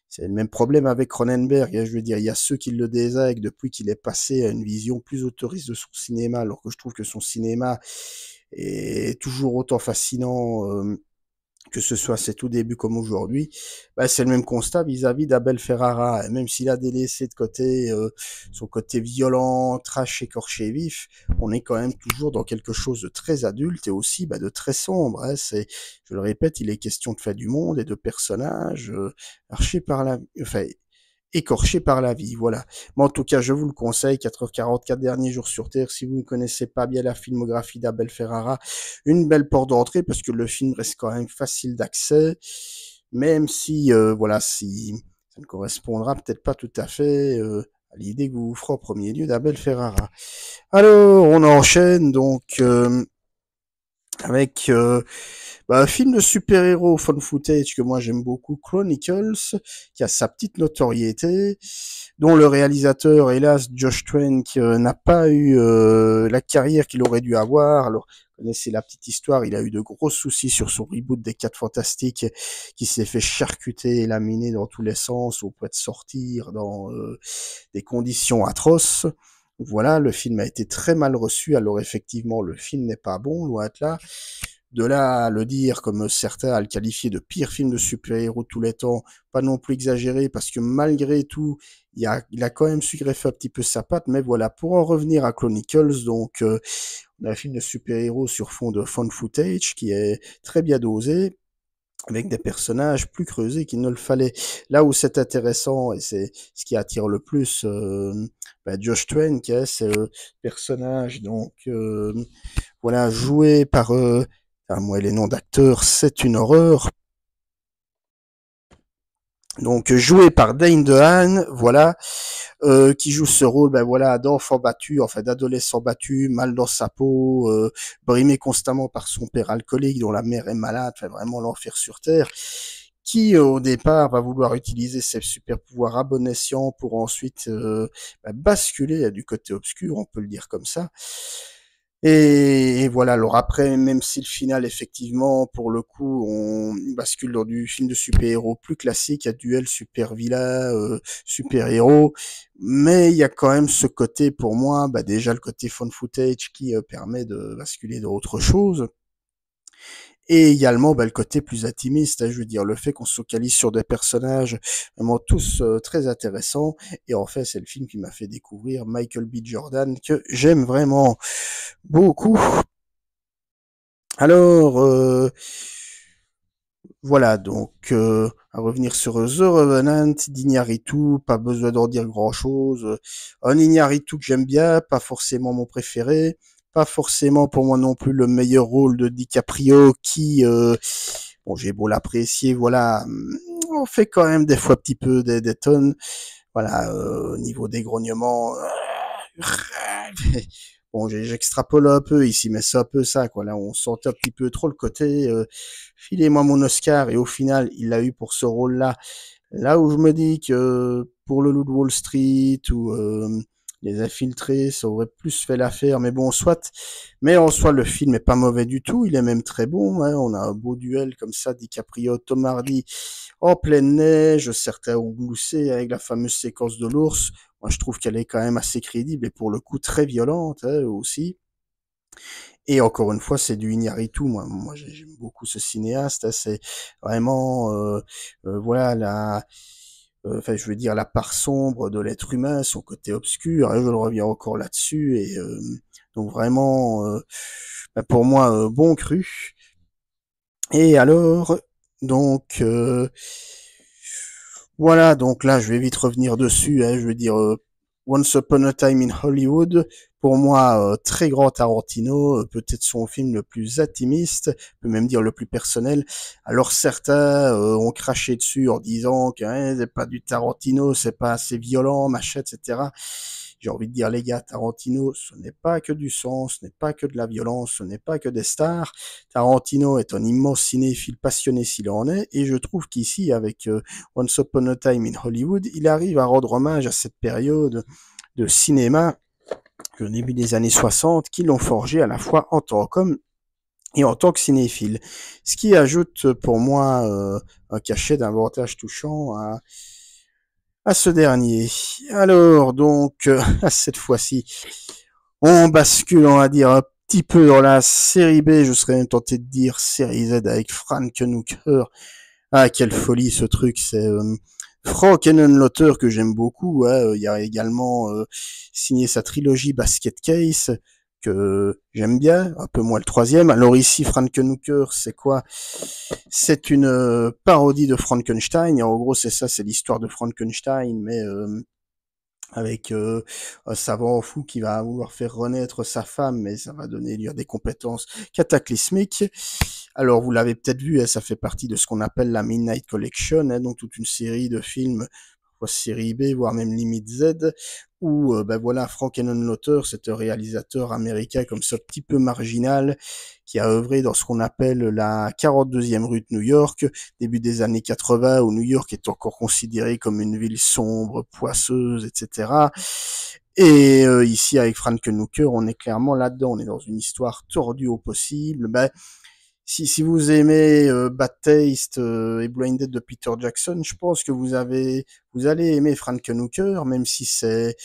C'est le même problème avec Cronenberg, hein, je veux dire, il y a ceux qui le désacrent depuis qu'il est passé à une vision plus autoriste de son cinéma, alors que je trouve que son cinéma est toujours autant fascinant, que ce soit à ses tout débuts comme aujourd'hui. Bah, c'est le même constat vis-à-vis d'Abel Ferrara, et même s'il a délaissé de côté son côté violent, trash, écorché, vif, on est quand même toujours dans quelque chose de très adulte et aussi bah, de très sombre. Hein. C'est, je le répète, il est question de fin du monde et de personnages archés par la, enfin, écorché par la vie, voilà. Mais en tout cas, je vous le conseille, 4h44 derniers jours sur Terre, si vous ne connaissez pas bien la filmographie d'Abel Ferrara, une belle porte d'entrée, parce que le film reste quand même facile d'accès, même si, voilà, si ça ne correspondra peut-être pas tout à fait à l'idée que vous vous ferez en premier lieu d'Abel Ferrara. Alors, on enchaîne donc avec bah, un film de super-héros fun footage que moi j'aime beaucoup, Chronicles, qui a sa petite notoriété, dont le réalisateur, hélas, Josh Trank, n'a pas eu la carrière qu'il aurait dû avoir. Alors, vous connaissez la petite histoire, il a eu de gros soucis sur son reboot des 4 Fantastiques, qui s'est fait charcuter et laminer dans tous les sens, au point de sortir dans des conditions atroces. Voilà, le film a été très mal reçu, alors effectivement, le film n'est pas bon, loin de là. De là à le dire, comme certains, à le qualifier de pire film de super-héros de tous les temps, pas non plus exagéré, parce que malgré tout, il a quand même su greffer un petit peu sa patte, mais voilà, pour en revenir à Chronicles, donc, on a un film de super-héros sur fond de found footage, qui est très bien dosé, avec des personnages plus creusés qu'il ne le fallait. Là où c'est intéressant, et c'est ce qui attire le plus bah, Josh Trank, hein, c'est le personnage, donc, voilà, joué par... moi, les noms d'acteurs, c'est une horreur. Donc, joué par Dane DeHaan, voilà, qui joue ce rôle, ben voilà, d'enfant battu, enfin d'adolescent battu, mal dans sa peau, brimé constamment par son père alcoolique, dont la mère est malade, enfin vraiment l'enfer sur terre, qui au départ va vouloir utiliser ses super pouvoirs à bon escient pour ensuite basculer du côté obscur, on peut le dire comme ça. Et voilà, alors après, même si le final, effectivement, pour le coup, on bascule dans du film de super-héros plus classique, il y a duel super-vilain, super-héros, mais il y a quand même ce côté, pour moi, bah déjà le côté fun footage qui permet de basculer dans autre chose. Et également bah, le côté plus intimiste, hein, je veux dire, le fait qu'on se focalise sur des personnages vraiment tous très intéressants. Et en fait, c'est le film qui m'a fait découvrir Michael B. Jordan, que j'aime vraiment beaucoup. Alors, voilà, donc, à revenir sur The Revenant d'Iñárritu, pas besoin d'en dire grand-chose. Un Iñárritu que j'aime bien, pas forcément mon préféré, pas forcément pour moi non plus le meilleur rôle de DiCaprio qui, Bon, j'ai beau l'apprécier, voilà, on fait quand même des fois un petit peu des tonnes. Voilà, au niveau des grognements. Bon, j'extrapole un peu ici, mais c'est un peu ça, quoi. Là, on sentait un petit peu trop le côté filez-moi mon Oscar, et au final, il l'a eu pour ce rôle-là. Là où je me dis que pour le Loup de Wall Street ou les Infiltrés, ça aurait plus fait l'affaire, mais bon, soit. Mais en soi, le film est pas mauvais du tout, il est même très bon. Hein. On a un beau duel comme ça, DiCaprio, Tom Hardy, en pleine neige, certains ont gloussé avec la fameuse séquence de l'ours. Moi, je trouve qu'elle est quand même assez crédible et pour le coup très violente hein, aussi. Et encore une fois, c'est du Iñárritu. Moi, j'aime beaucoup ce cinéaste. Hein, c'est vraiment, voilà, enfin, je veux dire, la part sombre de l'être humain, son côté obscur. Hein, je le reviens encore là-dessus. Et donc vraiment, pour moi, bon cru. Et alors, donc, voilà, donc là, je vais vite revenir dessus. Hein, je veux dire, Once Upon a Time in Hollywood, pour moi, très grand Tarantino, peut-être son film le plus intimiste, on peut même dire le plus personnel. Alors certains ont craché dessus en disant que hein, c'est pas du Tarantino, c'est pas assez violent, machin, etc. J'ai envie de dire, les gars, Tarantino, ce n'est pas que du sang, ce n'est pas que de la violence, ce n'est pas que des stars. Tarantino est un immense cinéphile passionné s'il en est, et je trouve qu'ici, avec Once Upon a Time in Hollywood, il arrive à rendre hommage à cette période de cinéma, au début des années 60, qui l'ont forgé à la fois en tant qu'homme et en tant que cinéphile. Ce qui ajoute pour moi un cachet d'avantage touchant à ce dernier. Alors, donc, cette fois-ci, on bascule, on va dire, un petit peu dans la série B, je serais même tenté de dire série Z avec Frankenhooker. Ah, quelle folie ce truc, c'est Frank Hennon, l'auteur que j'aime beaucoup. Hein, il a également signé sa trilogie Basket Case, que j'aime bien, un peu moins le troisième. Alors ici, Frankenhooker, c'est quoi? C'est une parodie de Frankenstein, et en gros c'est ça, c'est l'histoire de Frankenstein, mais avec un savant fou qui va vouloir faire renaître sa femme, mais ça va donner lieu à des compétences cataclysmiques. Alors, vous l'avez peut-être vu, hein, ça fait partie de ce qu'on appelle la Midnight Collection, hein, donc toute une série de films, parfois série B, voire même limite Z, où, ben voilà, Frank Henenlotter, c'est un réalisateur américain comme ça, petit peu marginal, qui a œuvré dans ce qu'on appelle la 42e rue de New York, début des années 80, où New York est encore considérée comme une ville sombre, poisseuse, etc. Et ici, avec Frankenhooker, on est clairement là-dedans, on est dans une histoire tordue au possible, ben, si vous aimez Bad Taste et Blinded de Peter Jackson, je pense que vous allez aimer Frankenhooker, même si c'est,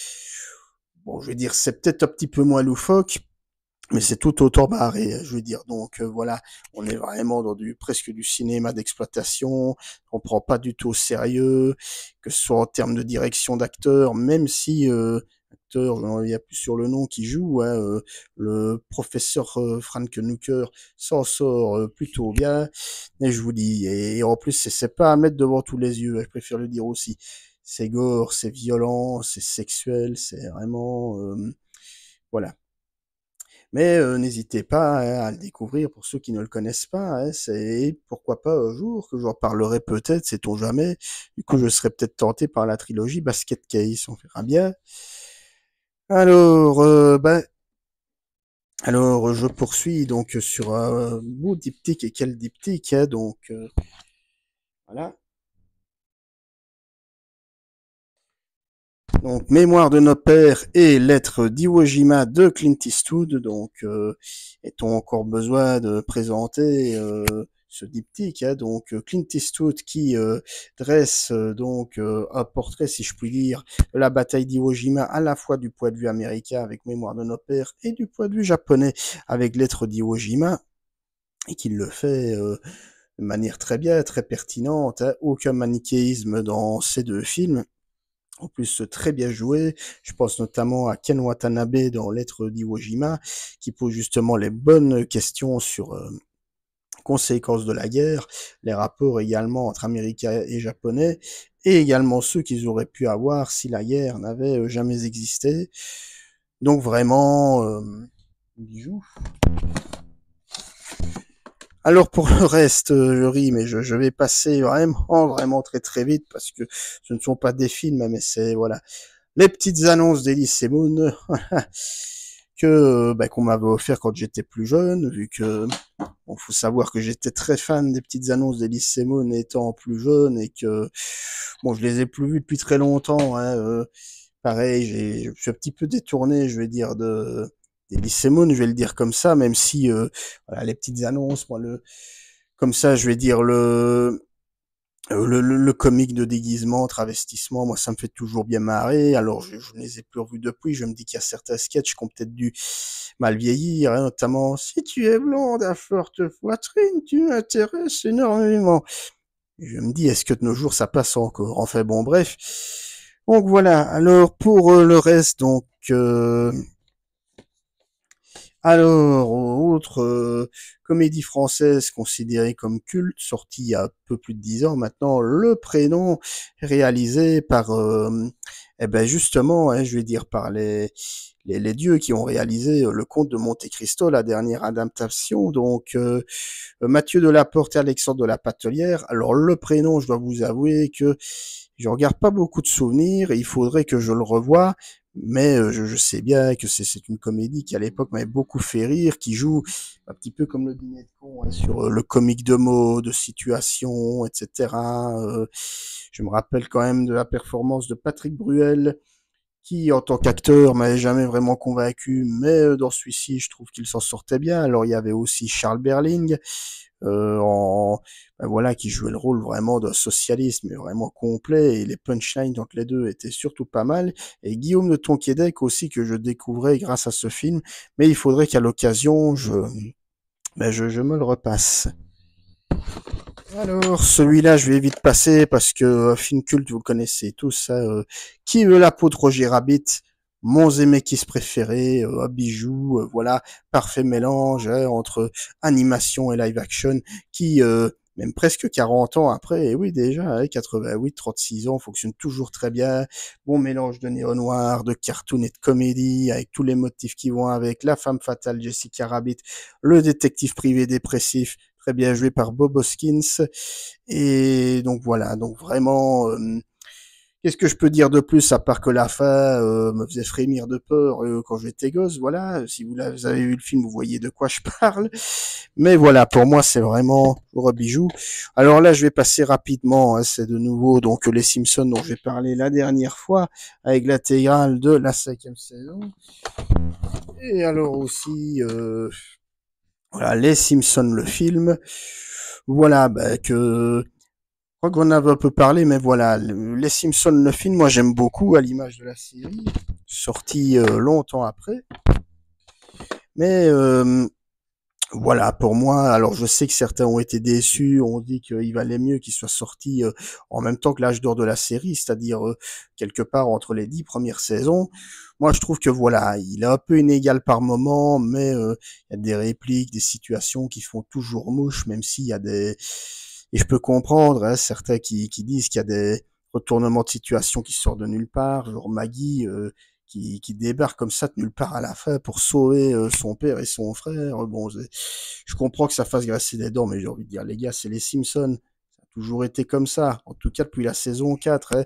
bon, je vais dire, c'est peut-être un petit peu moins loufoque, mais c'est tout autant barré, je veux dire. Donc voilà, on est vraiment dans presque du cinéma d'exploitation, on prend pas du tout au sérieux, que ce soit en termes de direction d'acteur, même si acteur, je reviens plus sur le nom qui joue, hein, le professeur Frankenhooker s'en sort plutôt bien. Et je vous dis, et en plus c'est pas à mettre devant tous les yeux, je préfère le dire aussi. C'est gore, c'est violent, c'est sexuel, c'est vraiment voilà. Mais n'hésitez pas hein, à le découvrir pour ceux qui ne le connaissent pas. Hein, c'est pourquoi pas un jour que j'en parlerai peut-être, sait-on jamais. Du coup, je serais peut-être tenté par la trilogie Basket Case, on verra bien. Alors, alors je poursuis donc sur un beau diptyque, et quel diptyque, hein, donc voilà. Donc, Mémoire de nos pères et Lettres d'Iwo Jima de Clint Eastwood. Donc, est-on encore besoin de présenter ce diptyque hein, donc, Clint Eastwood qui dresse donc un portrait, si je puis dire, de la bataille d'Iwo Jima à la fois du point de vue américain avec Mémoire de nos pères et du point de vue japonais avec Lettres d'Iwo Jima, et qu'il le fait de manière très bien, très pertinente. Hein, aucun manichéisme dans ces deux films. En plus, très bien joué. Je pense notamment à Ken Watanabe dans Lettres d'Iwo Jima, qui pose justement les bonnes questions sur conséquences de la guerre, les rapports également entre Américains et Japonais, et également ceux qu'ils auraient pu avoir si la guerre n'avait jamais existé. Donc vraiment, bijou. Alors pour le reste, je ris, mais je vais passer vraiment très très vite parce que ce ne sont pas des films, mais c'est voilà les petites annonces d'Elysée Moon que qu'on m'avait offert quand j'étais plus jeune, vu que bon, faut savoir que j'étais très fan des petites annonces d'Elysée Moon étant plus jeune et que bon, je les ai plus vues depuis très longtemps. Hein, pareil, je suis un petit peu détourné, je vais dire d'Elysée Moon, je vais le dire comme ça, même si voilà les petites annonces, moi le comme ça, je vais dire le comique de déguisement, travestissement, moi ça me fait toujours bien marrer. Alors je ne les ai plus revus depuis. Je me dis qu'il y a certains sketchs qui ont peut-être dû mal vieillir, hein, notamment si tu es blonde à forte poitrine, tu m'intéresses énormément. Et je me dis est-ce que de nos jours ça passe encore? Enfin bon bref. Donc voilà. Alors pour le reste alors, autre comédie française considérée comme culte, sortie il y a un peu plus de 10 ans maintenant, Le Prénom, réalisé par, justement, hein, je vais dire par les dieux qui ont réalisé Le Comte de Monte-Cristo, la dernière adaptation, donc Mathieu Delaporte et Alexandre de la Patelière. Alors, Le Prénom, je dois vous avouer que je regarde pas beaucoup de souvenirs, et il faudrait que je le revoie, mais je sais bien que c'est une comédie qui à l'époque m'avait beaucoup fait rire, qui joue un petit peu comme le dîner de con, hein, sur le comique de mots, de situation, etc. Je me rappelle quand même de la performance de Patrick Bruel, qui en tant qu'acteur m'avait jamais vraiment convaincu, mais dans celui-ci je trouve qu'il s'en sortait bien. Alors il y avait aussi Charles Berling, en voilà, qui jouait le rôle vraiment d'un socialiste, mais vraiment complet, et les punchlines entre les deux étaient surtout pas mal. Et Guillaume de Tonquédec aussi, que je découvrais grâce à ce film, mais il faudrait qu'à l'occasion je me le repasse. Alors celui-là je vais vite passer parce que film culte vous le connaissez tous, ça, Qui veut la peau de Roger Rabbit, mon Zemeckis préféré, un bijou, voilà, parfait mélange hein, entre animation et live action, qui même presque 40 ans après, et oui déjà, hein, 88, 36 ans, fonctionne toujours très bien. Bon mélange de néo-noir, de cartoon et de comédie, avec tous les motifs qui vont avec, la femme fatale Jessica Rabbit, le détective privé dépressif, très bien joué par Bob Hoskins. Et donc voilà, donc vraiment, qu'est-ce que je peux dire de plus à part que la fin me faisait frémir de peur quand j'étais gosse, voilà. Si vous avez vu le film, vous voyez de quoi je parle. Mais voilà, pour moi, c'est vraiment un bijou. Alors là, je vais passer rapidement, hein, c'est de nouveau donc les Simpsons dont j'ai parlé la dernière fois, avec l'intégrale de la 5e saison. Et alors aussi, voilà, les Simpsons, le film. Voilà, que je crois qu'on avait un peu parlé, mais voilà, les Simpsons, le film, moi j'aime beaucoup, à l'image de la série, sortie longtemps après. Mais voilà, pour moi, alors je sais que certains ont été déçus, on dit qu'il valait mieux qu'il soit sorti en même temps que l'âge d'or de la série, c'est-à-dire quelque part entre les 10 premières saisons. Moi, je trouve que voilà, il est un peu inégal par moment, mais il y a des répliques, des situations qui font toujours mouche, même s'il y a des... Et je peux comprendre, hein, certains qui disent qu'il y a des retournements de situation qui sortent de nulle part, genre Maggie qui débarque comme ça de nulle part à la fin pour sauver son père et son frère. Bon, je comprends que ça fasse graisser des dents, mais j'ai envie de dire, les gars, c'est les Simpsons. Ça a toujours été comme ça, en tout cas depuis la saison 4. Hein.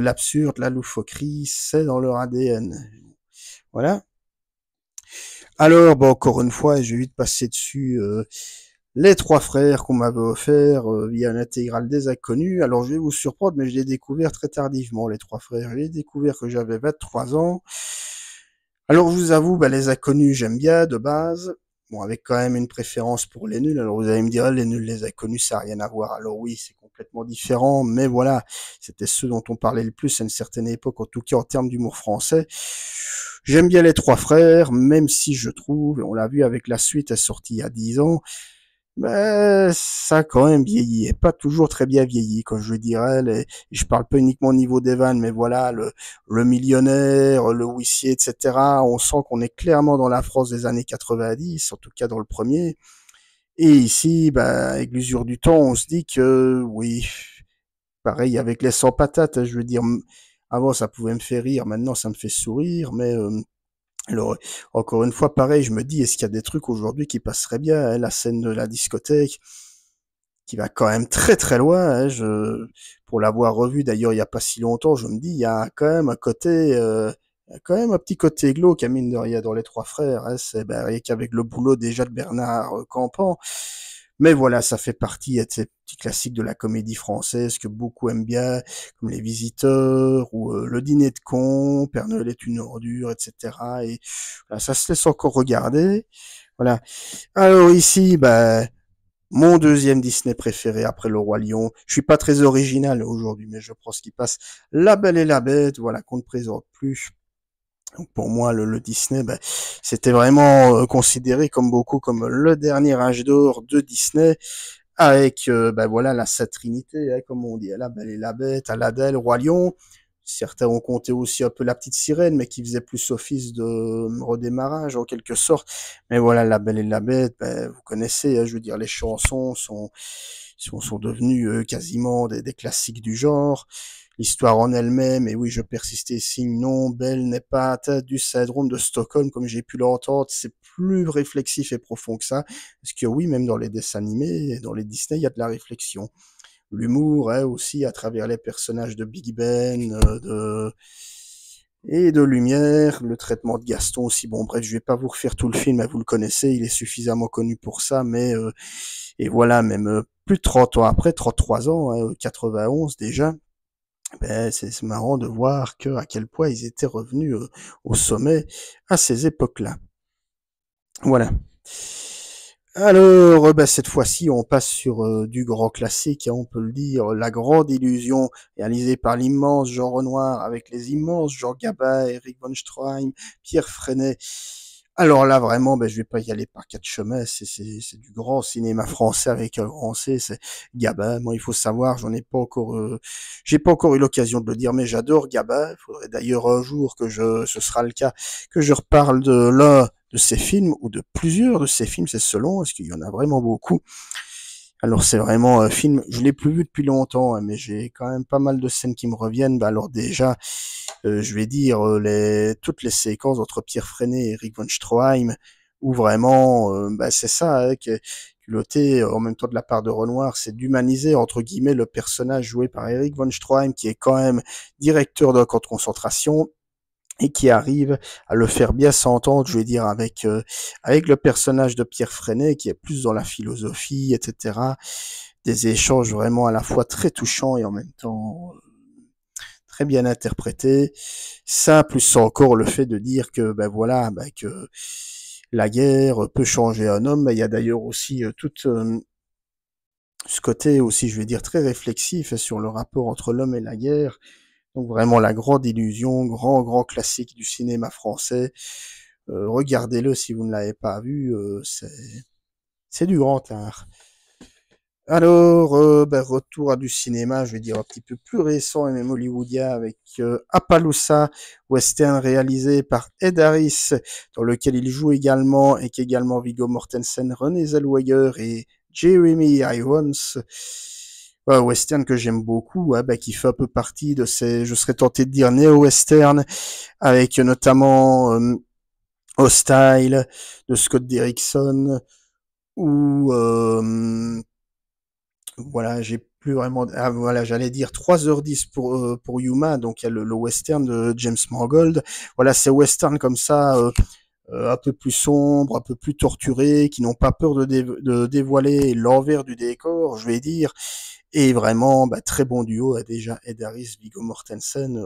L'absurde, la loufoquerie, c'est dans leur ADN. Voilà. Alors, bon, encore une fois, je vais vite passer dessus. Les trois frères qu'on m'avait offert via l'intégrale des Inconnus. Alors je vais vous surprendre, mais je l'ai découvert très tardivement, les trois frères. Je l'ai découvert que j'avais 23 ans. Alors je vous avoue, les Inconnus, j'aime bien de base. Bon, avec quand même une préférence pour les nuls. Alors vous allez me dire, les nuls, les Inconnus, ça n'a rien à voir. Alors oui, c'est complètement différent, mais voilà, c'était ceux dont on parlait le plus à une certaine époque, en tout cas en termes d'humour français. J'aime bien les trois frères, même si je trouve, et on l'a vu avec la suite, elle est sortie il y a 10 ans, ça a quand même vieilli, et pas toujours très bien vieilli, quand je dirais. Je parle pas uniquement au niveau des vannes, mais voilà, le millionnaire, le huissier, etc. On sent qu'on est clairement dans la France des années 90, en tout cas dans le premier. Et ici, avec l'usure du temps, on se dit que oui, pareil avec les sans patates, je veux dire, avant ça pouvait me faire rire, maintenant ça me fait sourire, mais Alors, encore une fois, pareil, je me dis, est-ce qu'il y a des trucs aujourd'hui qui passeraient bien, hein, la scène de la discothèque, qui va quand même très très loin, hein, pour l'avoir revu d'ailleurs il y a pas si longtemps, je me dis, il y a quand même un côté, il y a quand même un petit côté glauque, à mine de rien, dans Les Trois Frères, hein, c'est, ben, rien qu'avec le boulot déjà de Bernard Campan. Mais voilà, ça fait partie de ces petits classiques de la comédie française que beaucoup aiment bien, comme Les Visiteurs ou Le Dîner de con, Père Noël est une ordure, etc. Et voilà, ça se laisse encore regarder. Voilà. Alors ici, ben, mon deuxième Disney préféré après Le Roi Lion. Je suis pas très original aujourd'hui, mais je pense qu'il passe La Belle et la Bête, voilà, qu'on ne présente plus. Donc pour moi, le Disney, ben, c'était vraiment considéré comme beaucoup comme le dernier âge d'or de Disney, avec ben voilà la Sainte Trinité, hein, comme on dit, La Belle et la Bête, Aladdin, Le Roi Lion. Certains ont compté aussi un peu La Petite Sirène, mais qui faisait plus office de redémarrage en quelque sorte. Mais voilà, La Belle et la Bête, ben, vous connaissez, hein, je veux dire, les chansons sont devenues quasiment des classiques du genre. L'histoire en elle-même, et oui, je persiste et signe, non, Belle n'est pas atteinte du syndrome de Stockholm, comme j'ai pu l'entendre, c'est plus réflexif et profond que ça, parce que oui, même dans les dessins animés, dans les Disney, il y a de la réflexion. L'humour, hein, aussi, à travers les personnages de Big Ben, et de Lumière, le traitement de Gaston aussi. Bon, bref, je vais pas vous refaire tout le film, hein, vous le connaissez, il est suffisamment connu pour ça, mais et voilà, même plus de 30 ans après, 33 ans, hein, 91 déjà, ben, c'est marrant de voir que à quel point ils étaient revenus au sommet à ces époques-là. Voilà. Alors, ben, cette fois-ci, on passe sur du grand classique, hein, on peut le dire, La Grande Illusion, réalisé par l'immense Jean Renoir, avec les immenses Jean Gabin, Eric von Stroheim, Pierre Freinet. Alors là, vraiment, ben, je vais pas y aller par quatre chemins, c'est du grand cinéma français avec un grand C, c'est Gabin. Moi, il faut savoir, j'ai pas encore eu l'occasion de le dire, mais j'adore Gabin. Il faudrait d'ailleurs un jour ce sera le cas, que je reparle de l'un de ces films, ou de plusieurs de ces films, c'est selon, parce qu'il y en a vraiment beaucoup. Alors c'est vraiment un film, je l'ai plus vu depuis longtemps, hein, mais j'ai quand même pas mal de scènes qui me reviennent. Bah alors déjà, je vais dire toutes les séquences entre Pierre Freinet et Eric von Stroheim, où vraiment, bah, c'est ça, hein, que culotté en même temps de la part de Renoir, c'est d'humaniser entre guillemets le personnage joué par Eric von Stroheim, qui est quand même directeur d'un camp de concentration, et qui arrive à le faire bien s'entendre, je vais dire, avec le personnage de Pierre Freinet, qui est plus dans la philosophie, etc. Des échanges vraiment à la fois très touchants et en même temps très bien interprétés. Ça, plus encore le fait de dire que, ben voilà, ben que la guerre peut changer un homme. Il y a d'ailleurs aussi tout ce côté aussi, je vais dire, très réflexif sur le rapport entre l'homme et la guerre. Donc vraiment La Grande Illusion, grand classique du cinéma français. Regardez-le si vous ne l'avez pas vu, c'est du grand art. Alors, ben, retour à du cinéma, je vais dire un petit peu plus récent et même hollywoodien, avec Appaloosa, western réalisé par Ed Harris, dans lequel il joue également, et qu'également Viggo Mortensen, Renée Zellweger et Jeremy Irons. Western que j'aime beaucoup, hein, ben, qui fait un peu partie de ces, je serais tenté de dire néo-western, avec notamment Hostile de Scott Derrickson, ou voilà, j'ai plus vraiment, ah voilà, j'allais dire 3h10 pour Yuma, donc il y a le western de James Mangold. Voilà, ces westerns comme ça, un peu plus sombres, un peu plus torturés, qui n'ont pas peur de dévoiler l'envers du décor, je vais dire. Et vraiment, bah, très bon duo, déjà Ed Harris, Viggo Mortensen,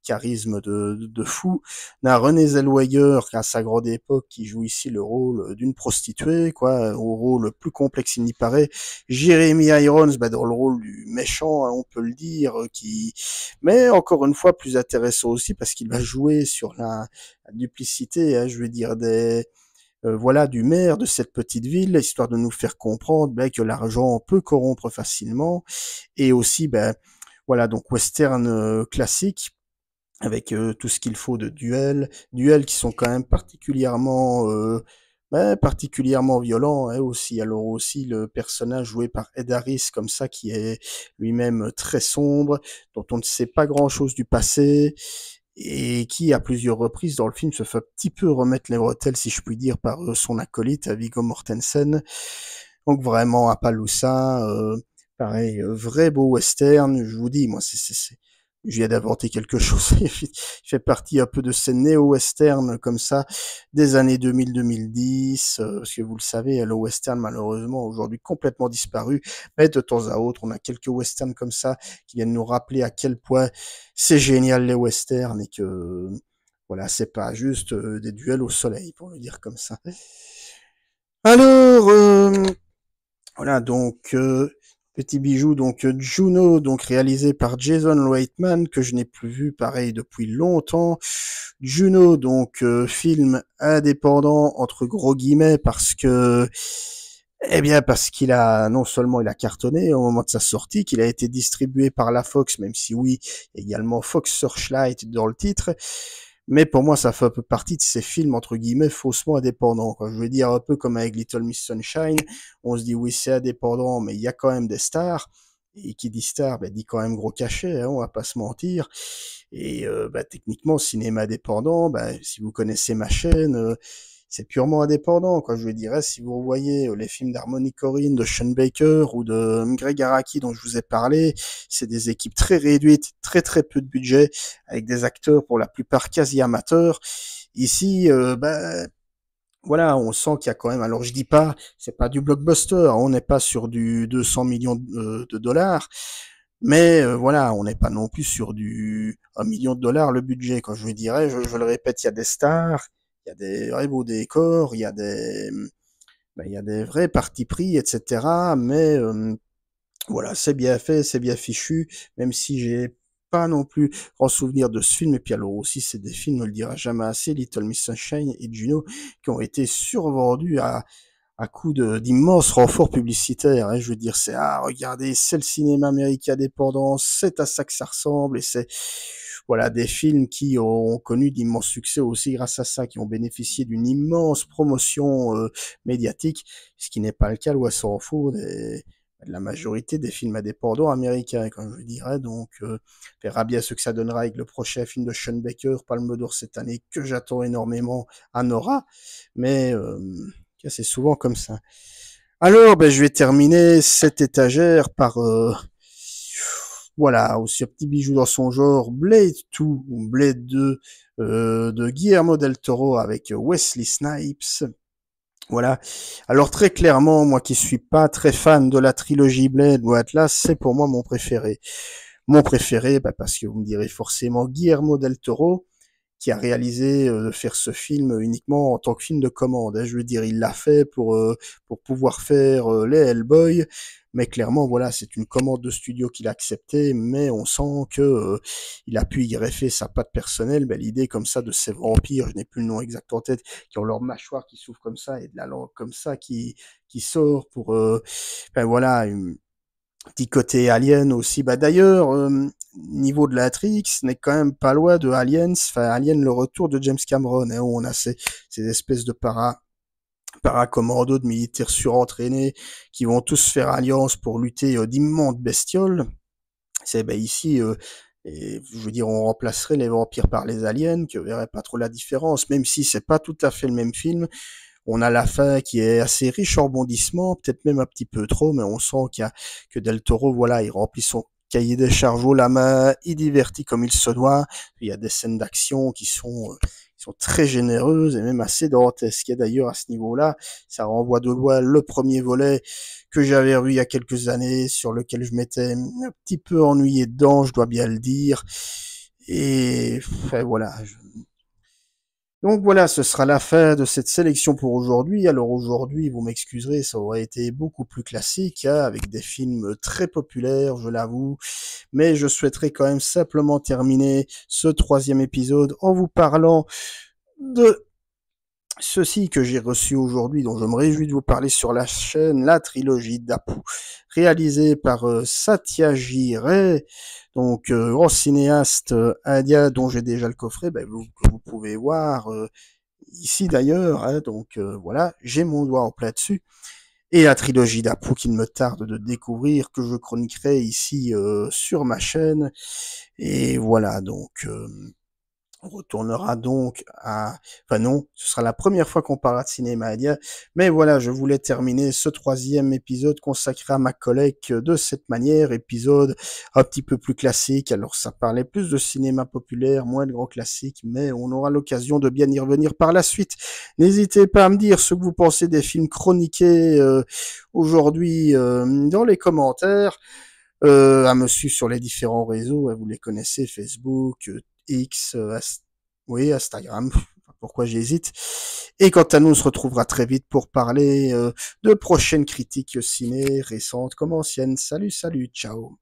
charisme de fou. On a Renée Zellweger, qui à sa grande époque, qui joue ici le rôle d'une prostituée, quoi, au rôle plus complexe il n'y paraît. Jeremy Irons, bah, dans le rôle du méchant, hein, on peut le dire, mais encore une fois plus intéressant aussi parce qu'il va jouer sur la duplicité, hein, je veux dire voilà, du maire de cette petite ville, histoire de nous faire comprendre ben, que l'argent peut corrompre facilement, et aussi, ben, voilà, donc western classique, avec tout ce qu'il faut de duels qui sont quand même particulièrement violents, hein, aussi. Alors aussi le personnage joué par Ed Harris, comme ça, qui est lui-même très sombre, dont on ne sait pas grand-chose du passé, et qui, à plusieurs reprises dans le film, se fait un petit peu remettre les bretelles, si je puis dire, par son acolyte, Viggo Mortensen. Donc vraiment, Appaloosa, pareil, vrai beau western, je vous dis, moi, je viens d'inventer quelque chose. Il fait partie un peu de ces néo-westerns comme ça, des années 2000-2010, parce que vous le savez, le western, malheureusement, aujourd'hui complètement disparu, mais de temps à autre, on a quelques westerns comme ça qui viennent nous rappeler à quel point c'est génial les westerns et que, voilà, c'est pas juste des duels au soleil, pour le dire comme ça. Alors, voilà, donc petit bijou, donc Juno, donc réalisé par Jason Reitman, que je n'ai plus vu pareil depuis longtemps. Juno, donc film indépendant entre gros guillemets parce que parce qu'il a non seulement il a cartonné au moment de sa sortie, qu'il a été distribué par la Fox, même si oui, également Fox Searchlight dans le titre. Mais pour moi, ça fait un peu partie de ces films, entre guillemets, faussement indépendants, quoi. Je veux dire, un peu comme avec Little Miss Sunshine, on se dit oui, c'est indépendant, mais il y a quand même des stars. Et qui dit star, dit quand même gros cachet, hein, on va pas se mentir. Et techniquement, cinéma indépendant, si vous connaissez ma chaîne, c'est purement indépendant, quoi. Je veux dire, si vous voyez les films d'Harmony Korine, de Sean Baker ou de Greg Araki dont je vous ai parlé, c'est des équipes très réduites, très très peu de budget, avec des acteurs pour la plupart quasi amateurs. Ici, voilà, on sent qu'il y a quand même, alors je dis pas, c'est pas du blockbuster, hein, on n'est pas sur du 200 millions de dollars, mais voilà, on n'est pas non plus sur du 1 million de dollars le budget. Quand je vous dirais, je le répète, il y a des stars, il y a des vrais beaux décors, il y a des vrais partis pris, etc. Mais voilà, c'est bien fait, c'est bien fichu, même si j'ai pas non plus grand souvenir de ce film. Et puis alors aussi, c'est des films, on ne le dira jamais assez, Little Miss Sunshine et Juno, qui ont été survendus à coup d'immenses renforts publicitaires. Hein. Je veux dire, regardez, c'est le cinéma américain indépendant, c'est à ça que ça ressemble, et c'est voilà des films qui ont connu d'immenses succès aussi grâce à ça, qui ont bénéficié d'une immense promotion médiatique, ce qui n'est pas le cas, loin s'en faut, de la majorité des films indépendants américains, comme je dirais. Donc, on verra bien ce que ça donnera avec le prochain film de Sean Baker, Palme d'Or cette année, que j'attends énormément à Nora. Mais c'est souvent comme ça. Alors, je vais terminer cette étagère par voilà, aussi un petit bijou dans son genre, Blade 2 ou Blade 2 de Guillermo del Toro avec Wesley Snipes. Voilà. Alors très clairement, moi qui suis pas très fan de la trilogie Blade ou Atlas, c'est pour moi mon préféré. Mon préféré, parce que vous me direz forcément Guillermo del Toro, qui a réalisé de faire ce film uniquement en tant que film de commande. Hein. Je veux dire, il l'a fait pour pouvoir faire les Hellboy, mais clairement, voilà, c'est une commande de studio qu'il a acceptée, mais on sent que il a pu y greffer sa patte personnelle. L'idée comme ça de ces vampires, je n'ai plus le nom exact en tête, qui ont leur mâchoire qui s'ouvre comme ça et de la langue comme ça qui sort pour, voilà, une petit côté Alien aussi. D'ailleurs, niveau de l'intrigue, ce n'est quand même pas loin de Aliens, Alien le retour de James Cameron, hein, où on a ces espèces de paracommando de militaires surentraînés qui vont tous faire alliance pour lutter d'immenses bestioles. C'est ici, et je veux dire, on remplacerait les vampires par les aliens, qui ne verraient pas trop la différence, même si c'est pas tout à fait le même film. On a la fin qui est assez riche en rebondissements, peut-être même un petit peu trop, mais on sent que Del Toro, voilà, il remplit son cahier des charges haut la main, il divertit comme il se doit. Il y a des scènes d'action qui sont très généreuses et même assez dantesques. Et d'ailleurs, à ce niveau-là, ça renvoie de loin le premier volet que j'avais revu il y a quelques années, sur lequel je m'étais un petit peu ennuyé dedans, je dois bien le dire. Et voilà, donc voilà, ce sera la fin de cette sélection pour aujourd'hui. Alors aujourd'hui, vous m'excuserez, ça aurait été beaucoup plus classique, hein, avec des films très populaires, je l'avoue. Mais je souhaiterais quand même simplement terminer ce troisième épisode en vous parlant de ceci que j'ai reçu aujourd'hui, dont je me réjouis de vous parler sur la chaîne, la trilogie d'Apu, réalisée par Satyajit Ray, donc grand cinéaste indien dont j'ai déjà le coffret, que vous pouvez voir ici d'ailleurs, hein, donc voilà, j'ai mon doigt en plein dessus, et la trilogie d'Apu qu'il me tarde de découvrir, que je chroniquerai ici sur ma chaîne, et voilà, donc On retournera donc enfin non, ce sera la première fois qu'on parlera de Cinémania. Mais voilà, je voulais terminer ce 3e épisode consacré à ma collègue de cette manière, épisode un petit peu plus classique. Alors ça parlait plus de cinéma populaire, moins de grands classiques, mais on aura l'occasion de bien y revenir par la suite. N'hésitez pas à me dire ce que vous pensez des films chroniqués aujourd'hui dans les commentaires. À me suivre sur les différents réseaux, vous les connaissez, Facebook, X, oui, Instagram, pourquoi j'hésite. Et quant à nous, on se retrouvera très vite pour parler de prochaines critiques ciné, récentes comme anciennes. Salut, salut, ciao.